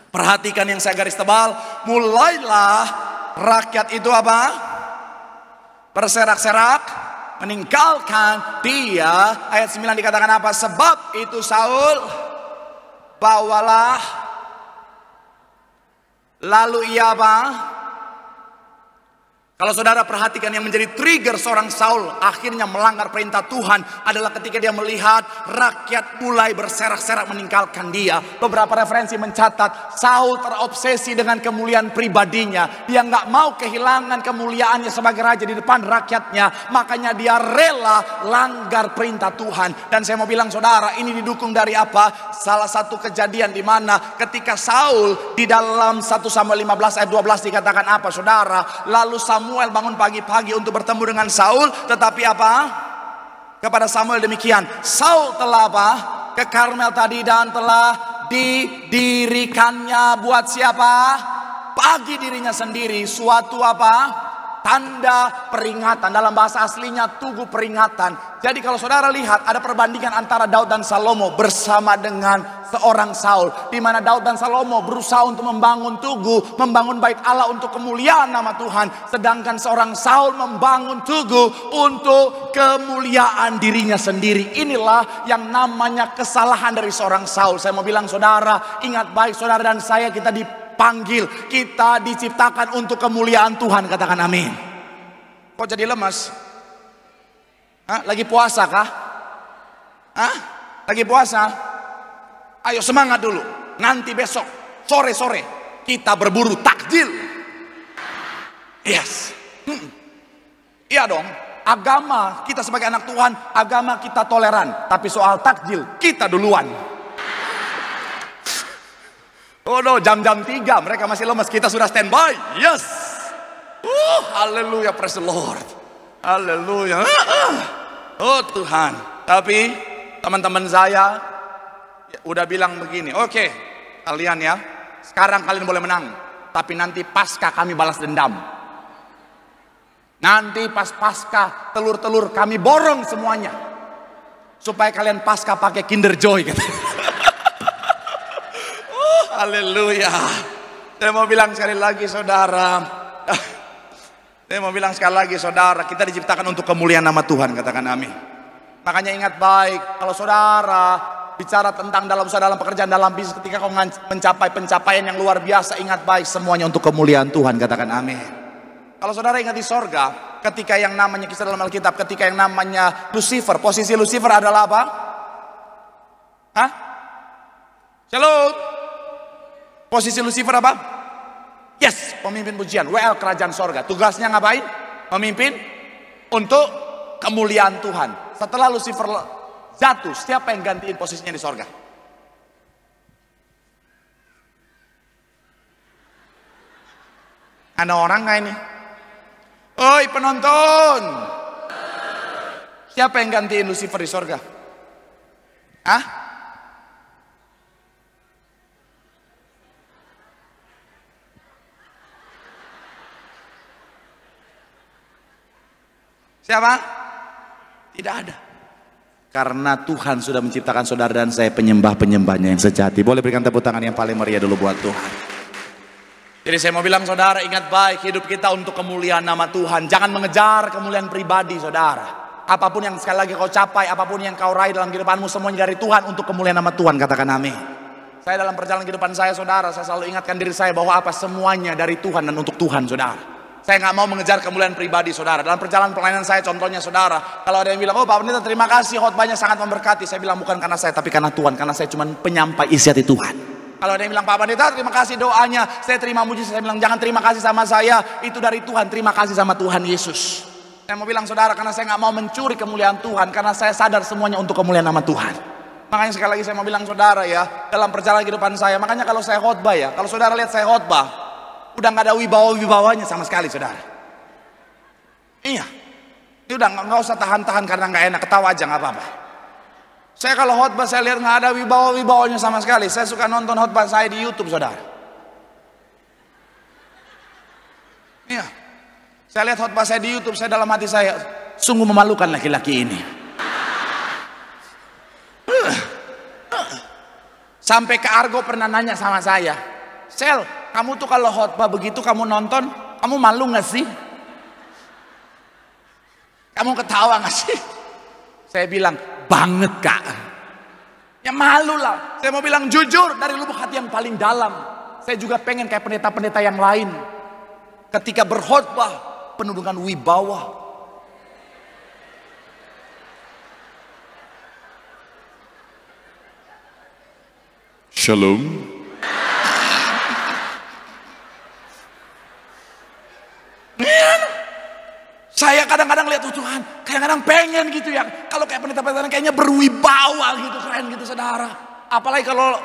Perhatikan yang saya garis tebal. Mulailah rakyat itu apa? Berserak-serak, meninggalkan dia. Ayat 9 dikatakan apa? Sebab itu Saul bawalah. Lalu ia apa? Kalau saudara perhatikan, yang menjadi trigger seorang Saul akhirnya melanggar perintah Tuhan adalah ketika dia melihat rakyat mulai berserak-serak meninggalkan dia. Beberapa referensi mencatat Saul terobsesi dengan kemuliaan pribadinya. Dia nggak mau kehilangan kemuliaannya sebagai raja di depan rakyatnya. Makanya dia rela langgar perintah Tuhan. Dan saya mau bilang saudara, ini didukung dari apa? Salah satu kejadian di mana ketika Saul di dalam 1 Samuel 15 ayat 12 dikatakan apa saudara? Lalu Samuel bangun pagi-pagi untuk bertemu dengan Saul. Tetapi apa? Kepada Samuel demikian, Saul telah apa? Ke Karmel tadi dan telah didirikannya buat siapa? Bagi dirinya sendiri suatu apa? tanda peringatan. Dalam bahasa aslinya tugu peringatan. Jadi kalau saudara lihat ada perbandingan antara Daud dan Salomo bersama dengan seorang Saul, di mana Daud dan Salomo berusaha untuk membangun tugu, membangun bait Allah untuk kemuliaan nama Tuhan, sedangkan seorang Saul membangun tugu untuk kemuliaan dirinya sendiri. Inilah yang namanya kesalahan dari seorang Saul. Saya mau bilang saudara, ingat baik saudara dan saya, kita dipanggil, kita diciptakan untuk kemuliaan Tuhan. Katakan amin. Kok jadi lemas? Hah? Lagi puasa kah? Hah? Lagi puasa? Ayo semangat dulu. Nanti besok sore-sore kita berburu takjil. Yes. Iya dong. Agama kita sebagai anak Tuhan, agama kita toleran. Tapi soal takjil kita duluan. Oh no, jam-jam 3 mereka masih lemas, kita sudah standby. Yes. Haleluya, praise the Lord. Haleluya. Oh Tuhan. Tapi teman-teman saya udah bilang begini, oke, kalian ya, sekarang kalian boleh menang, tapi nanti pasca kami balas dendam. Nanti pas pasca telur-telur kami borong semuanya, supaya kalian pasca pakai Kinder Joy gitu. Haleluya. Saya mau bilang sekali lagi saudara, kita diciptakan untuk kemuliaan nama Tuhan. Katakan amin. Makanya ingat baik, kalau saudara bicara tentang dalam pekerjaan, dalam bisnis, ketika kau mencapai pencapaian yang luar biasa, ingat baik semuanya untuk kemuliaan Tuhan. Katakan amin. Kalau saudara ingat di sorga, ketika yang namanya, kisah dalam Alkitab, ketika yang namanya Lucifer, posisi Lucifer adalah apa? Hah? Shalom. Posisi Lucifer apa? Yes, pemimpin pujian, WL kerajaan sorga. Tugasnya ngapain? Memimpin untuk kemuliaan Tuhan. Setelah Lucifer jatuh, siapa yang gantiin posisinya di sorga? Ada orang nggak ini? Oi penonton, siapa yang gantiin Lucifer di sorga? Hah? Siapa? Tidak ada. Karena Tuhan sudah menciptakan saudara dan saya penyembah-penyembahnya yang sejati. Boleh berikan tepuk tangan yang paling meriah dulu buat Tuhan. Jadi saya mau bilang saudara, ingat baik, hidup kita untuk kemuliaan nama Tuhan. Jangan mengejar kemuliaan pribadi saudara. Apapun yang sekali lagi kau capai, apapun yang kau raih dalam kehidupanmu, semuanya dari Tuhan untuk kemuliaan nama Tuhan. Katakan amin. Saya dalam perjalanan kehidupan saya saudara, saya selalu ingatkan diri saya bahwa apa, semuanya dari Tuhan dan untuk Tuhan saudara. Saya nggak mau mengejar kemuliaan pribadi saudara. Dalam perjalanan pelayanan saya, contohnya saudara, kalau ada yang bilang, oh Pak Pendeta terima kasih, khotbahnya sangat memberkati, saya bilang bukan karena saya, tapi karena Tuhan. Karena saya cuma penyampai isi hati Tuhan. Kalau ada yang bilang, Pak Pendeta terima kasih doanya, saya terima mujizat, saya bilang jangan terima kasih sama saya, itu dari Tuhan, terima kasih sama Tuhan Yesus. Saya mau bilang saudara, karena saya nggak mau mencuri kemuliaan Tuhan, karena saya sadar semuanya untuk kemuliaan nama Tuhan. Makanya sekali lagi saya mau bilang saudara ya, dalam perjalanan kehidupan saya, makanya kalau saya khotbah ya, kalau saudara lihat saya khotbah, udah nggak ada wibawa-wibawanya sama sekali saudara. Iya, ini udah nggak usah tahan-tahan karena nggak enak, ketawa aja nggak apa-apa. Saya kalau khotbah saya lihat nggak ada wibawa-wibawanya sama sekali. Saya suka nonton khotbah saya di YouTube saudara. Iya, saya lihat khotbah saya di YouTube, saya dalam hati saya sungguh memalukan laki-laki ini. Sampai ke Argo pernah nanya sama saya, Sel, kamu tuh kalau khotbah begitu kamu nonton, kamu malu gak sih? Kamu ketawa gak sih? Saya bilang, banget kak. Ya malu lah. Saya mau bilang jujur, dari lubuk hati yang paling dalam, saya juga pengen kayak pendeta-pendeta yang lain. Ketika berkhotbah, penuh dengan wibawa. Shalom. Saya kadang-kadang lihat Tuhan, kadang-kadang pengen gitu ya. Kalau kayak pendeta-pendeta kayaknya berwibawa gitu, keren gitu saudara. Apalagi kalau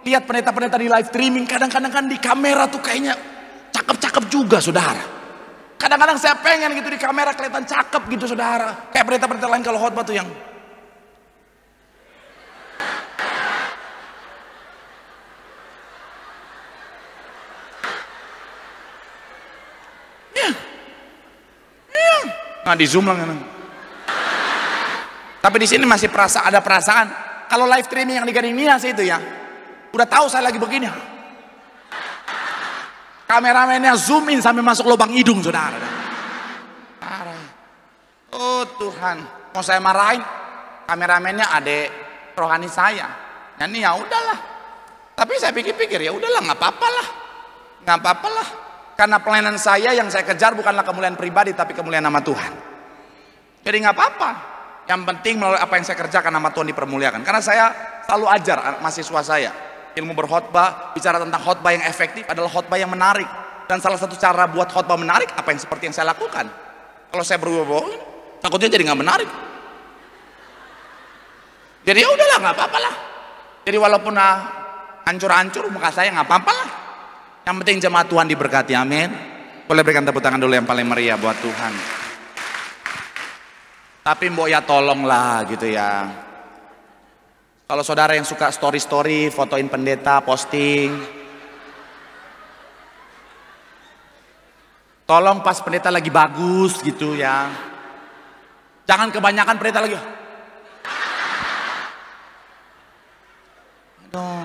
lihat pendeta-pendeta di live streaming, kadang-kadang kan di kamera tuh kayaknya cakep-cakep juga saudara. Kadang-kadang saya pengen gitu di kamera kelihatan cakep gitu saudara. Kayak pendeta-pendeta lain kalau khotbah tuh yang Nah, di Zoom lah kan. Tapi di sini masih ada perasaan. Kalau live streaming yang di Gading Nias itu ya, udah tahu saya lagi begini. Kameramennya zoom in sampai masuk lubang hidung, saudara. Oh Tuhan, mau saya marahin? Kameramennya adik rohani saya. Ya ini ya udahlah. Tapi saya pikir-pikir ya udahlah, nggak apa-apa lah, nggak apa-apa lah. Karena pelayanan saya yang saya kejar bukanlah kemuliaan pribadi, tapi kemuliaan nama Tuhan. Jadi nggak apa-apa. Yang penting melalui apa yang saya kerjakan nama Tuhan dipermuliakan. Karena saya selalu ajar mahasiswa saya, ilmu berkhotbah, bicara tentang khotbah yang efektif adalah khotbah yang menarik. Dan salah satu cara buat khotbah menarik apa yang seperti yang saya lakukan. Kalau saya berubah-ubah, takutnya jadi nggak menarik. Jadi ya udahlah, nggak apa-apa lah. Jadi walaupun hancur-hancur muka saya, nggak apa-apa lah. Yang penting jemaat Tuhan diberkati, amin. Boleh berikan tepuk tangan dulu yang paling meriah buat Tuhan. Tapi mbok ya tolonglah gitu ya. Kalau saudara yang suka story-story, fotoin pendeta, posting, tolong pas pendeta lagi bagus gitu ya. Jangan kebanyakan pendeta lagi. Aduh,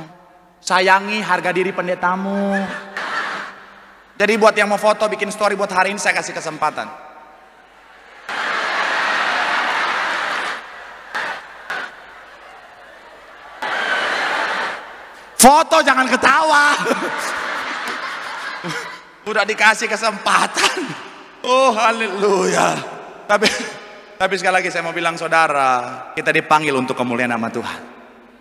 sayangi harga diri pendetamu. Jadi buat yang mau foto, bikin story buat hari ini, saya kasih kesempatan. Foto jangan ketawa. Udah dikasih kesempatan. Oh haleluya. Tapi sekali lagi saya mau bilang saudara, kita dipanggil untuk kemuliaan nama Tuhan.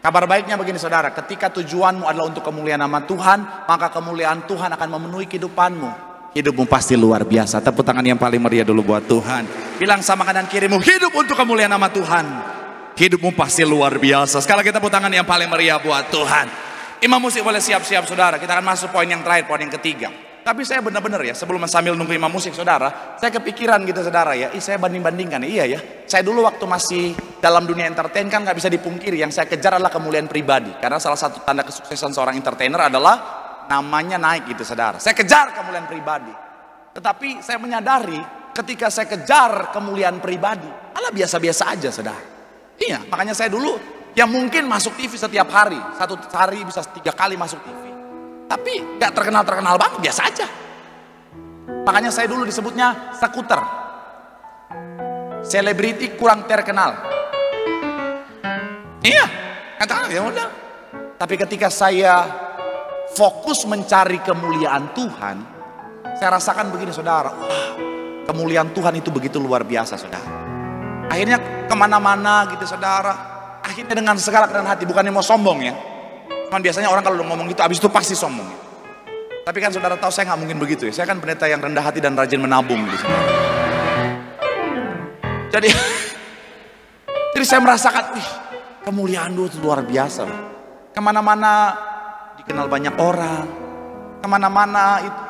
Kabar baiknya begini saudara, ketika tujuanmu adalah untuk kemuliaan nama Tuhan, maka kemuliaan Tuhan akan memenuhi kehidupanmu. Hidupmu pasti luar biasa. Tepuk tangan yang paling meriah dulu buat Tuhan. Bilang sama kanan kirimu, hidup untuk kemuliaan nama Tuhan. Hidupmu pasti luar biasa. Sekali lagi tepuk tangan yang paling meriah buat Tuhan. Imam musik boleh siap-siap saudara. Kita akan masuk poin yang terakhir, poin yang ketiga. Tapi saya benar-benar ya, sebelum sambil nunggu imam musik saudara, saya kepikiran gitu saudara ya, saya banding-bandingkan, iya ya. Saya dulu waktu masih dalam dunia entertain kan nggak bisa dipungkiri, yang saya kejar adalah kemuliaan pribadi. Karena salah satu tanda kesuksesan seorang entertainer adalah namanya naik gitu saudara. Saya kejar kemuliaan pribadi. Tetapi saya menyadari ketika saya kejar kemuliaan pribadi, alah biasa-biasa aja saudara. Iya, makanya saya dulu yang mungkin masuk TV setiap hari, satu hari bisa 3 kali masuk TV. Tapi gak terkenal-terkenal banget, biasa aja. Makanya saya dulu disebutnya skuter. Selebriti kurang terkenal. Iya, katakan ya udah. Tapi ketika saya fokus mencari kemuliaan Tuhan, saya rasakan begini saudara. Wah, kemuliaan Tuhan itu begitu luar biasa saudara. Akhirnya kemana-mana gitu saudara. Akhirnya dengan segala kerendahan hati, bukannya mau sombong ya. Cuman biasanya orang kalau ngomong gitu, abis itu pasti sombong. Tapi kan saudara tahu saya nggak mungkin begitu ya. Saya kan pendeta yang rendah hati dan rajin menabung gitu. Jadi saya merasakan, kemuliaan itu luar biasa. Kemana-mana dikenal banyak orang. Kemana-mana itu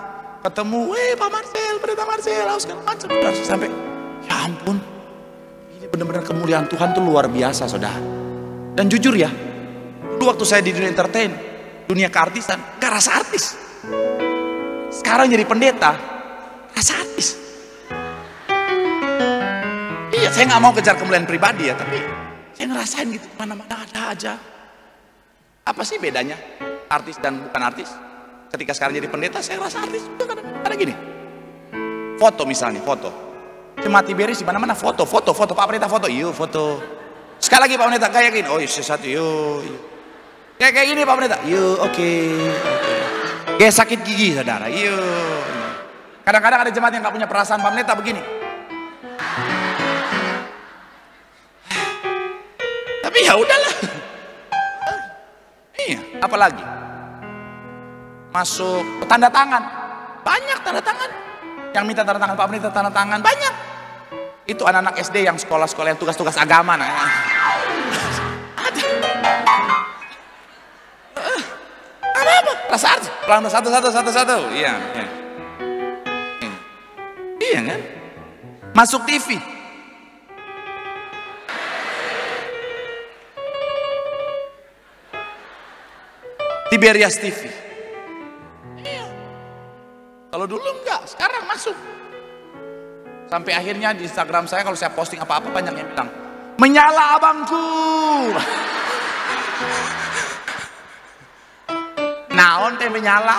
ketemu, Pak Marcel, pendeta Marcel, segala macam. Sampai, ya ampun, ini benar-benar kemuliaan Tuhan tuh luar biasa saudara. Dan jujur ya, dulu waktu saya di dunia entertain, dunia keartisan, gak rasa artis. Sekarang jadi pendeta, rasa artis. Iya, saya gak mau kejar kemuliaan pribadi ya, tapi saya ngerasain gitu, mana-mana ada aja. Apa sih bedanya artis dan bukan artis? Ketika sekarang jadi pendeta, saya rasa artis juga kadang-kadang gini. Foto misalnya, foto. Cuma Tiberius di mana-mana foto, Pak Pendeta foto, yuk foto. Sekali lagi Pak Pendeta kayak gini, oh satu, yuk. Kayak gini Pak Pendeta, yuk, oke. Kayak sakit gigi saudara, yuk. Kadang-kadang ada jemaat yang gak punya perasaan Pak Pendeta begini. Tapi ya udahlah. Iya, apalagi masuk tanda tangan, banyak tanda tangan. Yang minta tanda tangan Pak Pendeta, tanda tangan banyak. Itu anak-anak SD yang sekolah-sekolah yang tugas-tugas agama. Nah. Ada. Apa? Rasa artis. Pelan satu. Iya. Iya kan? Masuk TV. Tiberias TV. Iya. Kalau dulu enggak, sekarang masuk. Sampai akhirnya di Instagram saya kalau saya posting apa-apa banyak yang bilang, menyala abangku. Naon teh menyala.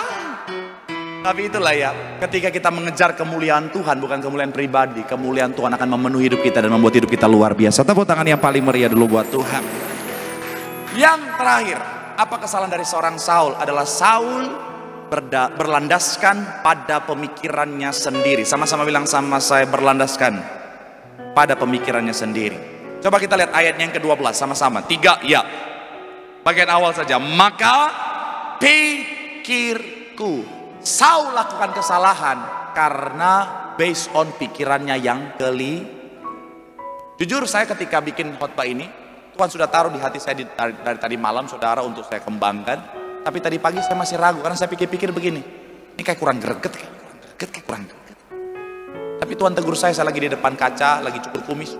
Tapi itulah ya, ketika kita mengejar kemuliaan Tuhan, bukan kemuliaan pribadi, kemuliaan Tuhan akan memenuhi hidup kita dan membuat hidup kita luar biasa. Tepuk tangan yang paling meriah dulu buat Tuhan. Yang terakhir, apa kesalahan dari seorang Saul? Adalah Saul berlandaskan pada pemikirannya sendiri. Sama-sama bilang sama saya, berlandaskan pada pemikirannya sendiri. Coba kita lihat ayatnya yang ke-12 sama-sama. 3 ya. Bagian awal saja. Maka pikirku. Saul lakukan kesalahan karena based on pikirannya yang Jujur saya ketika bikin khotbah ini, Tuhan sudah taruh di hati saya dari tadi malam, saudara, untuk saya kembangkan. Tapi tadi pagi saya masih ragu karena saya pikir-pikir begini, ini kayak kurang greget, kayak kurang greget. Tapi Tuhan tegur saya lagi di depan kaca, lagi cukur kumis.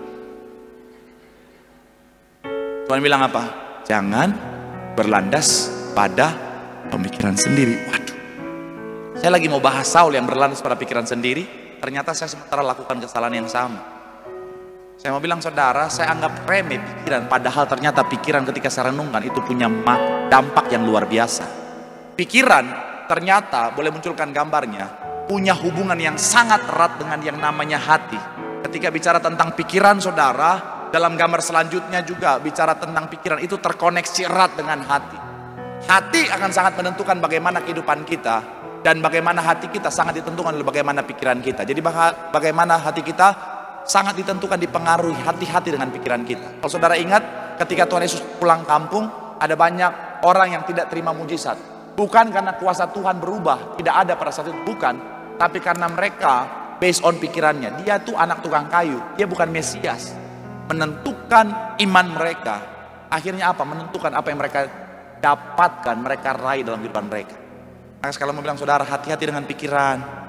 Tuhan bilang apa? Jangan berlandas pada pemikiran sendiri. Waduh, saya lagi mau bahas Saul yang berlandas pada pikiran sendiri. Ternyata saya sementara lakukan kesalahan yang sama. Saya mau bilang, saudara, saya anggap remeh pikiran, padahal ternyata pikiran ketika saya renungkan itu punya dampak yang luar biasa. Pikiran ternyata, boleh munculkan gambarnya, punya hubungan yang sangat erat dengan yang namanya hati. Ketika bicara tentang pikiran, saudara, dalam gambar selanjutnya juga bicara tentang pikiran, itu terkoneksi erat dengan hati. Hati akan sangat menentukan bagaimana kehidupan kita, dan bagaimana hati kita sangat ditentukan oleh bagaimana pikiran kita. Jadi bagaimana hati kita sangat ditentukan, dipengaruhi hati-hati dengan pikiran kita. Kalau saudara ingat, ketika Tuhan Yesus pulang kampung, ada banyak orang yang tidak terima mujizat. Bukan karena kuasa Tuhan berubah, tidak ada pada saat itu, bukan. Tapi karena mereka based on pikirannya, dia tuh anak tukang kayu, dia bukan Mesias. Menentukan iman mereka. Akhirnya apa? Menentukan apa yang mereka dapatkan, mereka raih dalam kehidupan mereka. Maka sekali mau bilang, saudara, hati-hati dengan pikiran.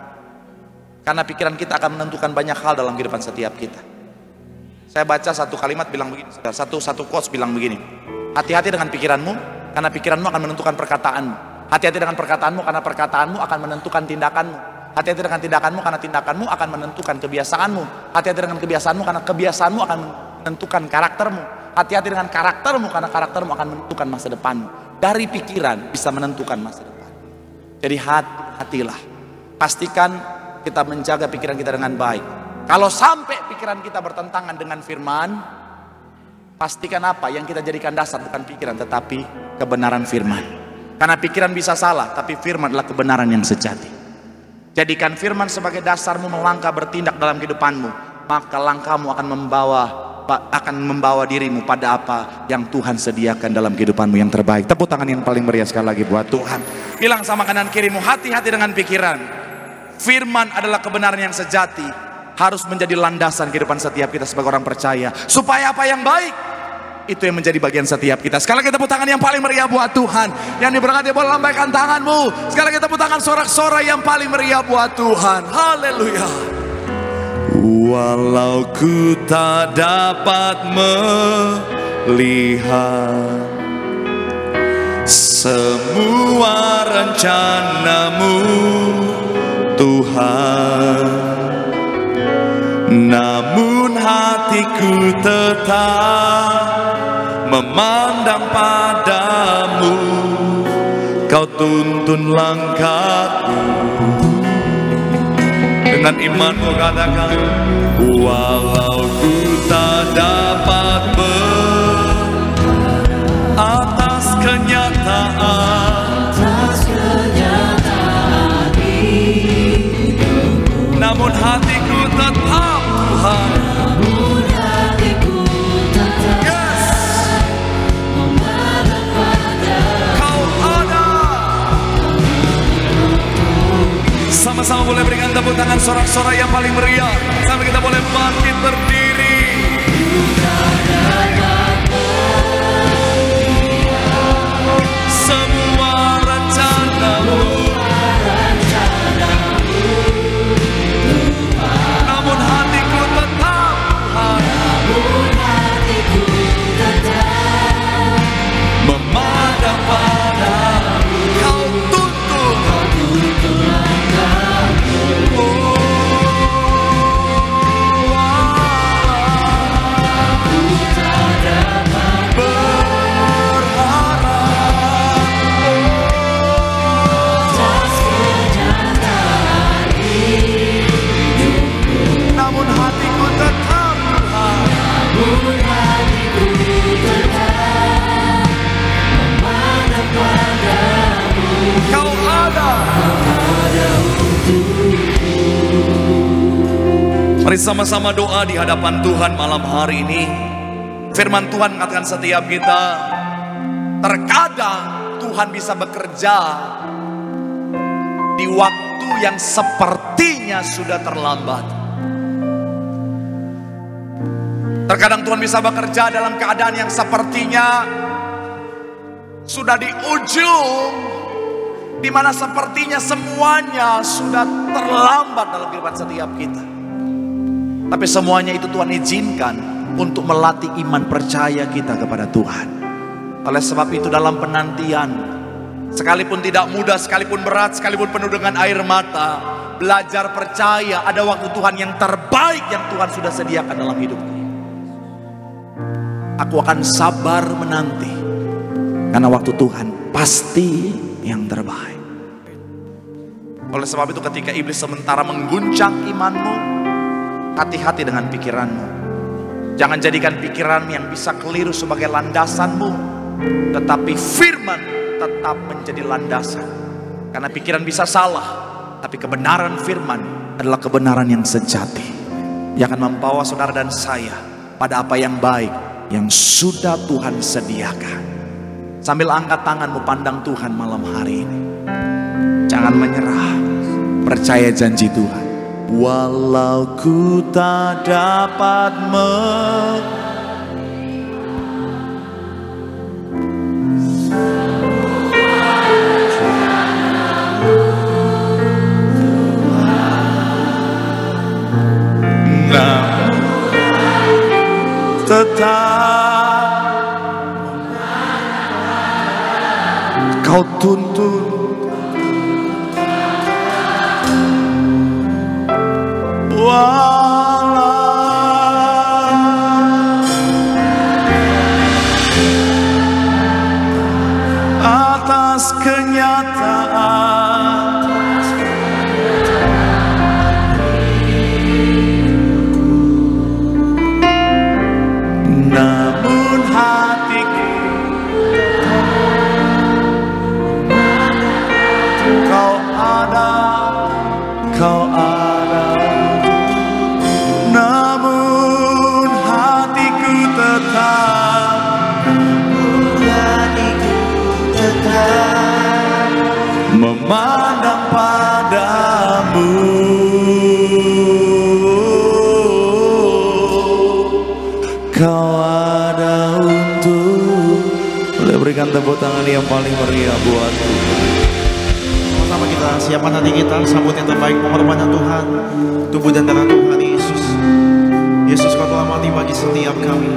Karena pikiran kita akan menentukan banyak hal dalam kehidupan setiap kita. Saya baca satu kalimat bilang begini, satu quotes bilang begini. Hati-hati dengan pikiranmu, karena pikiranmu akan menentukan perkataanmu. Hati-hati dengan perkataanmu, karena perkataanmu akan menentukan tindakanmu. Hati-hati dengan tindakanmu, karena tindakanmu akan menentukan kebiasaanmu. Hati-hati dengan kebiasaanmu, karena kebiasaanmu akan menentukan karaktermu. Hati-hati dengan karaktermu, karena karaktermu akan menentukan masa depanmu. Dari pikiran bisa menentukan masa depan. Jadi hati-hatilah. Pastikan kita menjaga pikiran kita dengan baik. Kalau sampai pikiran kita bertentangan dengan firman, pastikan apa yang kita jadikan dasar bukan pikiran tetapi kebenaran firman. Karena pikiran bisa salah, tapi firman adalah kebenaran yang sejati. Jadikan firman sebagai dasarmu melangkah bertindak dalam kehidupanmu, maka langkahmu akan membawa dirimu pada apa yang Tuhan sediakan dalam kehidupanmu yang terbaik. Tepuk tangan yang paling meriah sekali lagi buat Tuhan. Bilang sama kanan kirimu, hati-hati dengan pikiran. Firman adalah kebenaran yang sejati, harus menjadi landasan kehidupan setiap kita sebagai orang percaya. Supaya apa yang baik, itu yang menjadi bagian setiap kita. Sekali lagi tepuk tangan yang paling meriah buat Tuhan. Yang diberkati boleh lambaikan tanganmu. Sekali lagi tepuk tangan sorak-sorai yang paling meriah buat Tuhan. Haleluya. Walau ku tak dapat melihat semua rencanamu, Tuhan, namun hatiku tetap memandang padamu. Kau tuntun langkahku. Dengan imanmu katakan, walau ku tak dapat atas kenyataan, namun hatiku tetap Tuhan. Namun hatiku tetap. Yes. Kau ada. Sama-sama boleh berikan tepuk tangan sorak-sorai yang paling meriah. Sampai kita boleh bangkit berdiri. Semua rencanamu, namun hatiku tetap, namun hatiku tetap memandang padamu. Kau tuntun langkahku. Kau ada. Mari sama-sama doa di hadapan Tuhan malam hari ini. Firman Tuhan mengatakan setiap kita, terkadang Tuhan bisa bekerja di waktu yang sepertinya sudah terlambat. Terkadang Tuhan bisa bekerja dalam keadaan yang sepertinya sudah di ujung, di mana sepertinya semuanya sudah terlambat dalam kehidupan setiap kita. Tapi semuanya itu Tuhan izinkan untuk melatih iman percaya kita kepada Tuhan. Oleh sebab itu dalam penantian, sekalipun tidak mudah, sekalipun berat, sekalipun penuh dengan air mata, belajar percaya ada waktu Tuhan yang terbaik yang Tuhan sudah sediakan dalam hidupku. Aku akan sabar menanti, karena waktu Tuhan pasti yang terbaik. Oleh sebab itu ketika iblis sementara mengguncang imanmu, hati-hati dengan pikiranmu. Jangan jadikan pikiran yang bisa keliru sebagai landasanmu, tetapi firman tetap menjadi landasan. Karena pikiran bisa salah, tapi kebenaran firman adalah kebenaran yang sejati, yang akan membawa saudara dan saya pada apa yang baik yang sudah Tuhan sediakan. Sambil angkat tanganmu pandang Tuhan malam hari ini. Jangan menyerah, percaya janji Tuhan. Walau ku tak dapat tetap kau tuntun atas kenyataan namun hatiku kau ada namun hatiku tetap memandang padamu. Kau ada untuk. Boleh berikan tepuk tangan yang paling meriah buatku. Sama-sama kita siapkan hati kita, sambut yang terbaik pengorbanan Tuhan, tubuh dan darah Tuhan Yesus. Yesus, kau telah mati bagi setiap kami.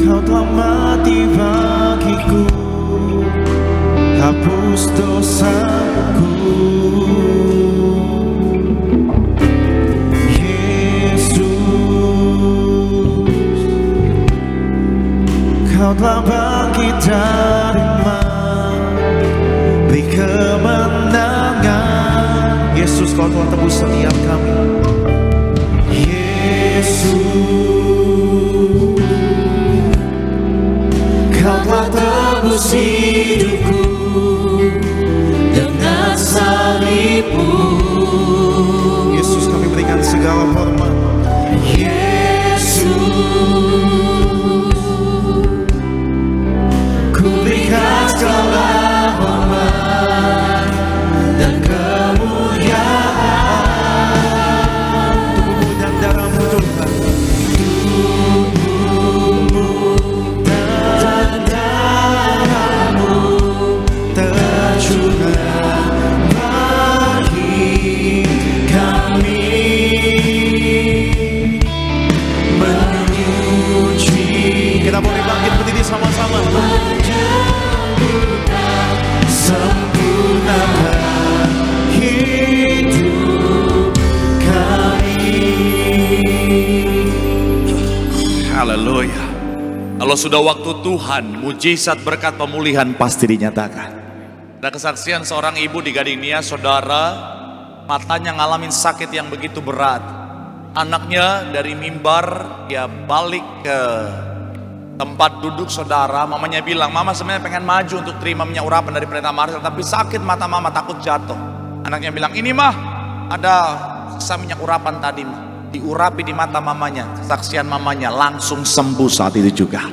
Kau telah mati bagiku, hapus dosaku. Kau telah bangkit dari mati, kemenangan. Yesus, kau telah tebus setiap kami. Yesus, kau telah tebus hidupku dengan salibmu. Yesus, kami berikan segala hormat. Yesus, ku berikan segala hormat dan kemuliaan. Tubuhmu dan darahmu Tuhan. Tubuhmu dan darahmu tercurah bagi kami, menyuci. Kita boleh bangkit berdiri sama-sama. Sempurnakan hidup kami. Haleluya. Kalau sudah waktu Tuhan, mujizat berkat pemulihan pasti dinyatakan. Ada kesaksian seorang ibu di Gading Nias, saudara, matanya ngalamin sakit yang begitu berat. Anaknya dari mimbar, dia balik ke tempat duduk saudara. Mamanya bilang, mama sebenarnya pengen maju untuk terima minyak urapan dari pendeta Marcel, tapi sakit mata mama, takut jatuh. Anaknya bilang, ini mah ada sisa minyak urapan tadi mah. Diurapi di mata mamanya, kesaksian mamanya langsung sembuh saat itu juga.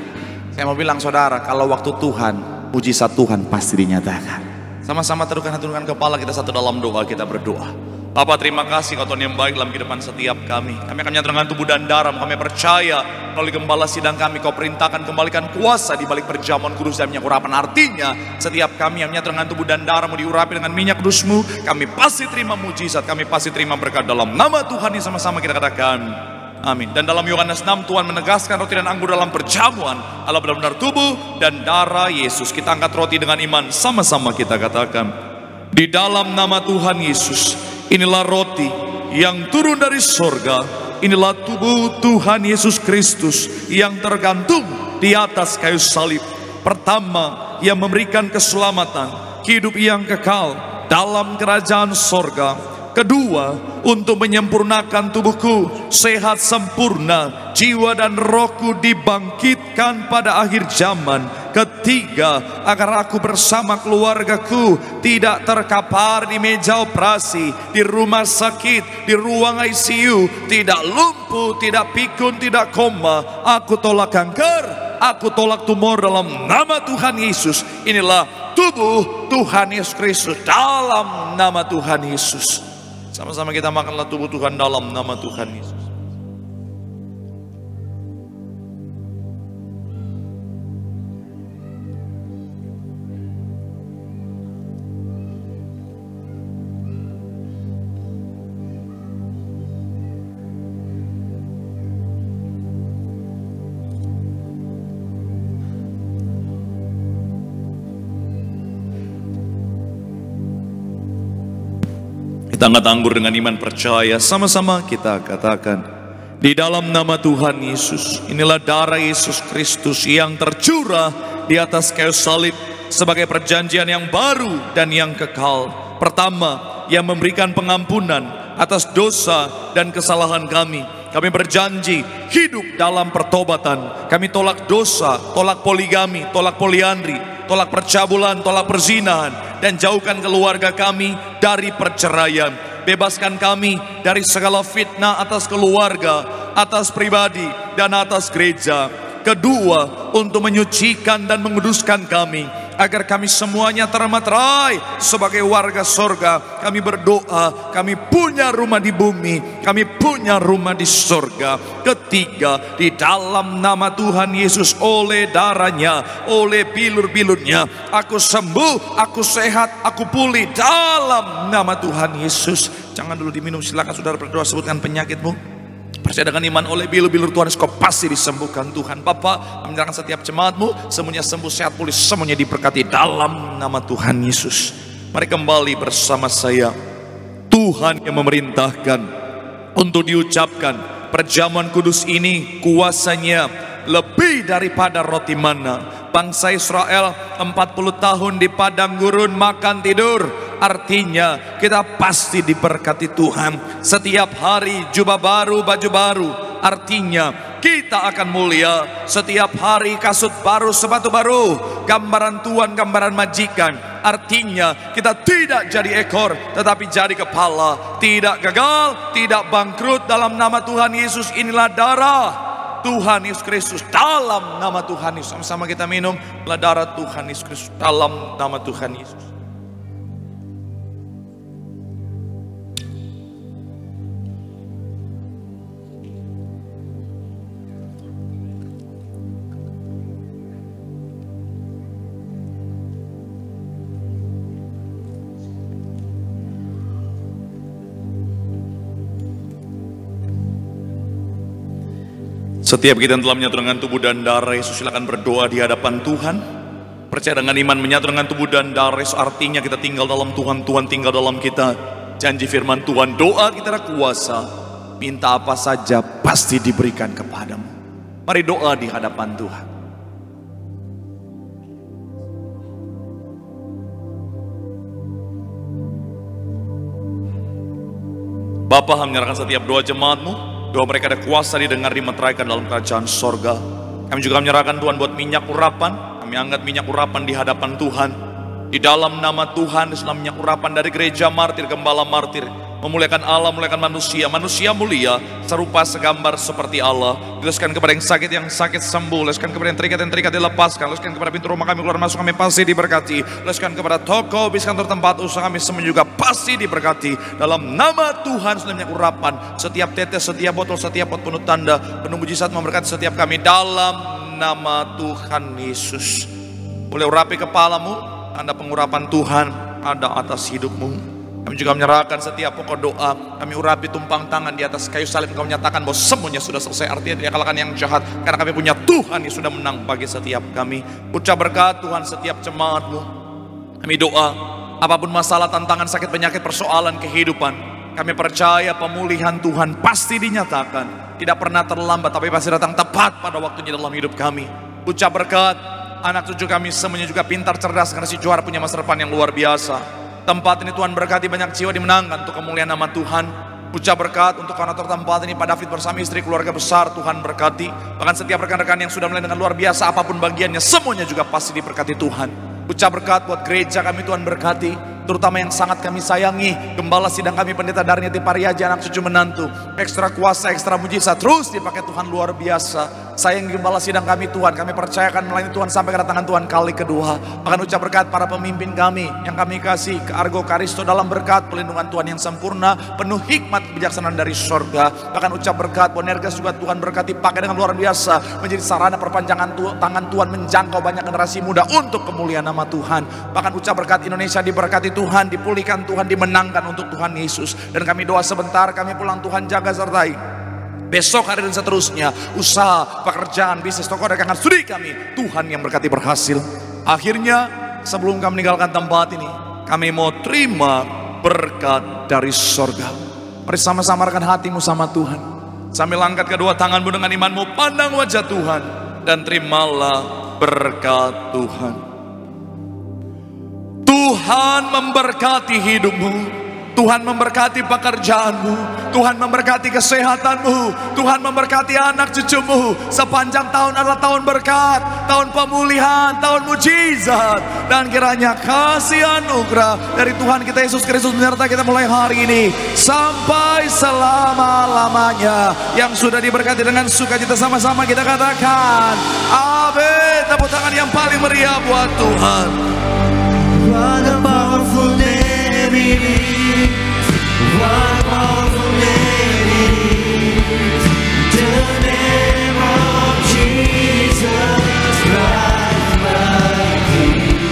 Saya mau bilang saudara, kalau waktu Tuhan, mujizat Tuhan pasti dinyatakan. Sama-sama teduhkan kepala kita satu dalam doa, kita berdoa. Bapa, terima kasih Kau Tuhan yang baik dalam kehidupan setiap kami. Kami akan menyatakan tubuh dan darah. Kami percaya melalui gembala sidang kami Kau perintahkan kembalikan kuasa di balik perjamuan kudus dan minyak urapan. Artinya setiap kami yang menyatakan tubuh dan darah-Mu diurapi dengan minyak kudus-Mu, kami pasti terima mujizat, kami pasti terima berkat dalam nama Tuhan yang sama-sama kita katakan amin. Dan dalam Yohanes 6 Tuhan menegaskan roti dan anggur dalam perjamuan adalah benar-benar tubuh dan darah Yesus. Kita angkat roti dengan iman, sama-sama kita katakan, di dalam nama Tuhan Yesus, inilah roti yang turun dari sorga. Inilah tubuh Tuhan Yesus Kristus yang tergantung di atas kayu salib. Pertama, yang memberikan keselamatan, hidup yang kekal dalam kerajaan sorga. Kedua, untuk menyempurnakan tubuhku sehat sempurna, jiwa dan rohku dibangkitkan pada akhir zaman. Ketiga, agar aku bersama keluargaku tidak terkapar di meja operasi, di rumah sakit, di ruang ICU, tidak lumpuh, tidak pikun, tidak koma. Aku tolak kanker, aku tolak tumor dalam nama Tuhan Yesus. Inilah tubuh Tuhan Yesus Kristus dalam nama Tuhan Yesus. Sama-sama kita makanlah tubuh Tuhan dalam nama Tuhan Yesus. Kita angkat anggur dengan iman percaya, sama-sama kita katakan, di dalam nama Tuhan Yesus, inilah darah Yesus Kristus yang tercurah di atas kayu salib sebagai perjanjian yang baru dan yang kekal. Pertama, yang memberikan pengampunan atas dosa dan kesalahan kami. Kami berjanji hidup dalam pertobatan. Kami tolak dosa, tolak poligami, tolak poliandri, tolak percabulan, tolak perzinahan, dan jauhkan keluarga kami dari perceraian. Bebaskan kami dari segala fitnah atas keluarga, atas pribadi, dan atas gereja. Kedua, untuk menyucikan dan menguduskan kami, agar kami semuanya termaterai sebagai warga sorga. Kami berdoa, kami punya rumah di bumi, kami punya rumah di sorga. Ketiga, di dalam nama Tuhan Yesus, oleh darahnya, oleh bilur-bilurnya, aku sembuh, aku sehat, aku pulih dalam nama Tuhan Yesus. Jangan dulu diminum, silakan saudara berdoa, sebutkan penyakitmu. Percaya dengan iman, oleh bilur-bilur Tuhan kau pasti disembuhkan Tuhan. Bapa, menyerahkan setiap jemaat-Mu, semuanya sembuh, sehat, pulih, semuanya diberkati dalam nama Tuhan Yesus. Mari kembali bersama saya. Tuhan yang memerintahkan untuk diucapkan perjamuan kudus ini, kuasanya lebih daripada roti mana. Bangsa Israel 40 tahun di padang gurun makan tidur. Artinya kita pasti diberkati Tuhan. Setiap hari jubah baru, baju baru. Artinya kita akan mulia. Setiap hari kasut baru, sepatu baru. Gambaran Tuhan, gambaran majikan. Artinya kita tidak jadi ekor, tetapi jadi kepala. Tidak gagal, tidak bangkrut dalam nama Tuhan Yesus. Inilah darah Tuhan Yesus Kristus dalam nama Tuhan Yesus. Sama-sama kita minum darah Tuhan Yesus Kristus dalam nama Tuhan Yesus. Setiap kita yang telah menyatu dengan tubuh dan darah Yesus, silakan berdoa di hadapan Tuhan. Percaya dengan iman menyatu dengan tubuh dan darah Yesus, artinya kita tinggal dalam Tuhan, Tuhan tinggal dalam kita. Janji firman Tuhan, doa kita ada kuasa. Minta apa saja pasti diberikan kepadamu. Mari doa di hadapan Tuhan. Bapa, kami menyerahkan setiap doa jemaat-Mu, doa mereka ada kuasa didengar, dimeteraikan dalam kerajaan sorga. Kami juga menyerahkan Tuhan buat minyak urapan. Kami angkat minyak urapan di hadapan Tuhan. Di dalam nama Tuhan, di dalam minyak urapan dari gereja martir, gembala martir, memuliakan Allah, memuliakan manusia. Manusia mulia, serupa segambar seperti Allah. Tuliskan kepada yang sakit sembuh. Tuliskan kepada yang terikat dilepaskan. Tuliskan kepada pintu rumah kami keluar masuk kami pasti diberkati. Tuliskan kepada toko, bis kantor, tempat usaha kami semua juga pasti diberkati. Dalam nama Tuhan, dalam minyak urapan, setiap tetes, setiap botol, setiap pot penuh tanda, penuh mujizat memberkati setiap kami dalam nama Tuhan Yesus. Boleh urapi kepalamu. Tanda pengurapan Tuhan ada atas hidupmu. Kami juga menyerahkan setiap pokok doa. Kami urapi tumpang tangan di atas kayu salib. Kau menyatakan bahwa semuanya sudah selesai. Artinya tidak kalahkan yang jahat. Karena kami punya Tuhan yang sudah menang bagi setiap kami. Ucap berkat Tuhan setiap jemaat-Mu. Kami doa, apapun masalah, tantangan, sakit, penyakit, persoalan kehidupan, kami percaya pemulihan Tuhan pasti dinyatakan. Tidak pernah terlambat, tapi pasti datang tepat pada waktunya dalam hidup kami. Ucap berkat, anak cucu kami semuanya juga pintar, cerdas, karena si juara punya masa depan yang luar biasa. Tempat ini Tuhan berkati, banyak jiwa dimenangkan untuk kemuliaan nama Tuhan. Ucap berkat untuk koordinator tempat ini, Pak David bersama istri, keluarga besar, Tuhan berkati. Bahkan setiap rekan-rekan yang sudah mulai dengan luar biasa, apapun bagiannya, semuanya juga pasti diberkati Tuhan. Ucap berkat buat gereja kami, Tuhan berkati. Terutama yang sangat kami sayangi, gembala sidang kami, Pendeta Darniati Pariaji, anak cucu menantu. Ekstra kuasa, ekstra mujizat, terus dipakai Tuhan luar biasa. Sayang gembala sidang kami Tuhan, kami percayakan melayani Tuhan sampai kedatangan Tuhan kali kedua. Bahkan ucap berkat para pemimpin kami yang kami kasih ke Argo Karisto dalam berkat pelindungan Tuhan yang sempurna, penuh hikmat kebijaksanaan dari sorga. Bahkan ucap berkat Bonergas juga Tuhan berkati, pakai dengan luar biasa, menjadi sarana perpanjangan tangan Tuhan menjangkau banyak generasi muda untuk kemuliaan nama Tuhan. Bahkan ucap berkat Indonesia diberkati Tuhan, dipulihkan Tuhan, dimenangkan untuk Tuhan Yesus. Dan kami doa sebentar, kami pulang Tuhan jaga sertai. Besok hari dan seterusnya, usaha, pekerjaan, bisnis, toko dagangan, studi kami, Tuhan yang berkati berhasil. Akhirnya, sebelum kami meninggalkan tempat ini, kami mau terima berkat dari sorga. Mari sama-sama rekan hatimu sama Tuhan. Sambil angkat kedua tanganmu dengan imanmu, pandang wajah Tuhan, dan terimalah berkat Tuhan. Tuhan memberkati hidupmu, Tuhan memberkati pekerjaanmu, Tuhan memberkati kesehatanmu, Tuhan memberkati anak cucumu. Sepanjang tahun adalah tahun berkat, tahun pemulihan, tahun mujizat. Dan kiranya kasih anugerah dari Tuhan kita Yesus Kristus menyertai kita mulai hari ini sampai selama-lamanya. Yang sudah diberkati dengan sukacita sama-sama kita katakan amin. Tepuk tangan yang paling meriah buat Tuhan. What a powerful name it is. What a powerful name it is. The name of Jesus Christ my King.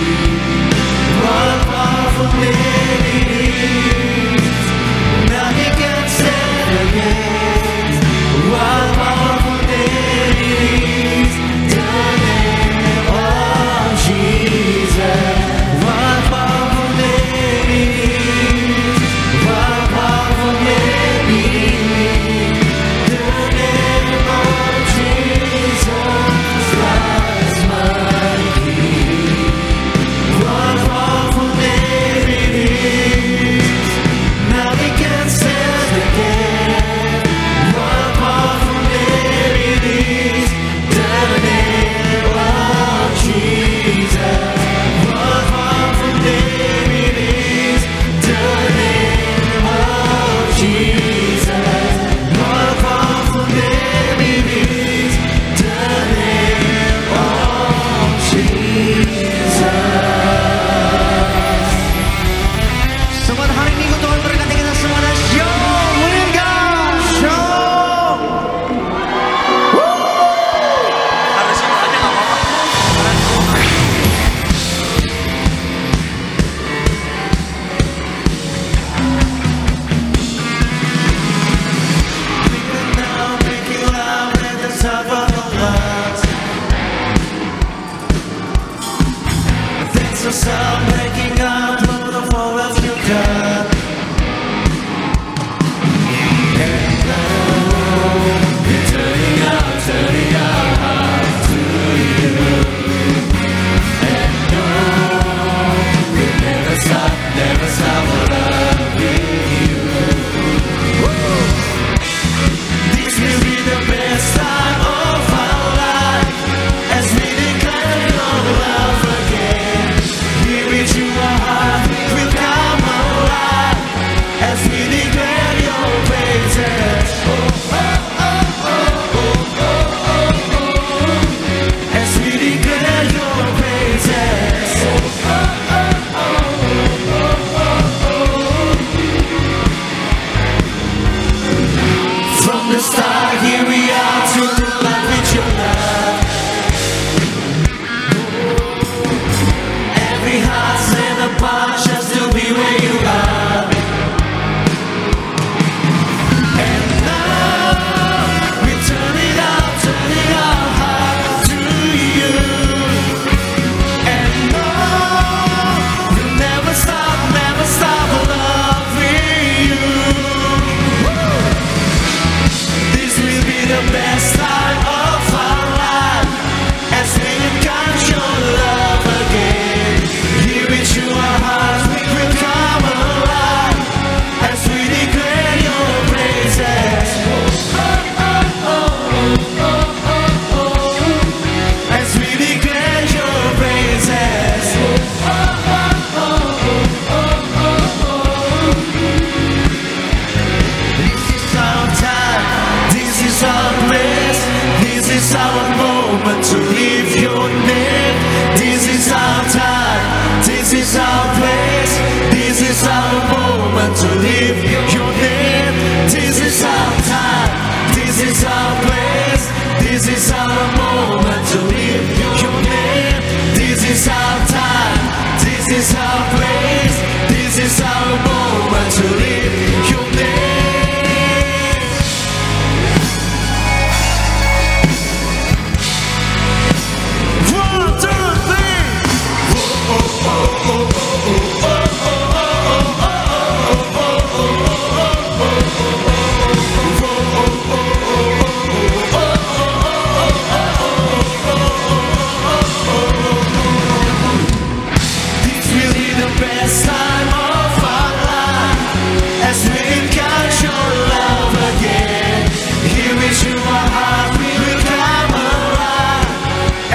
What a powerful name it is. Nothing can stand against. What a powerful name it is. The name of Jesus. Never stop loving you. much just to be where you are. And now we turning our heart to you. And no, we'll never stop loving you. This will be the best time of our life as we encounter your love again. Here with you our hearts will come alive as we declare your praises. As we declare your praises. This is our time, this is our place, this is our moment to live your name. This is our time, this is our place, this is our moment to live your name. This is our time, this is our place, this is our moment to live your name. This is our time, this is our place, this is our moment to live your name. One, two, three. This will be the best time of our life as we encounter your love again. Here with you our heart will come alive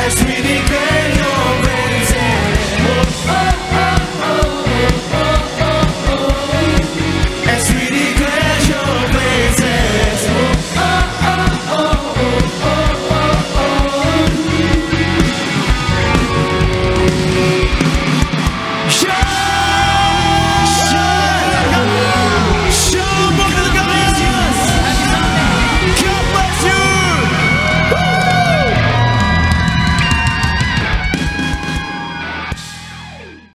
as we declare your praises. As we declare your praises. Yeah!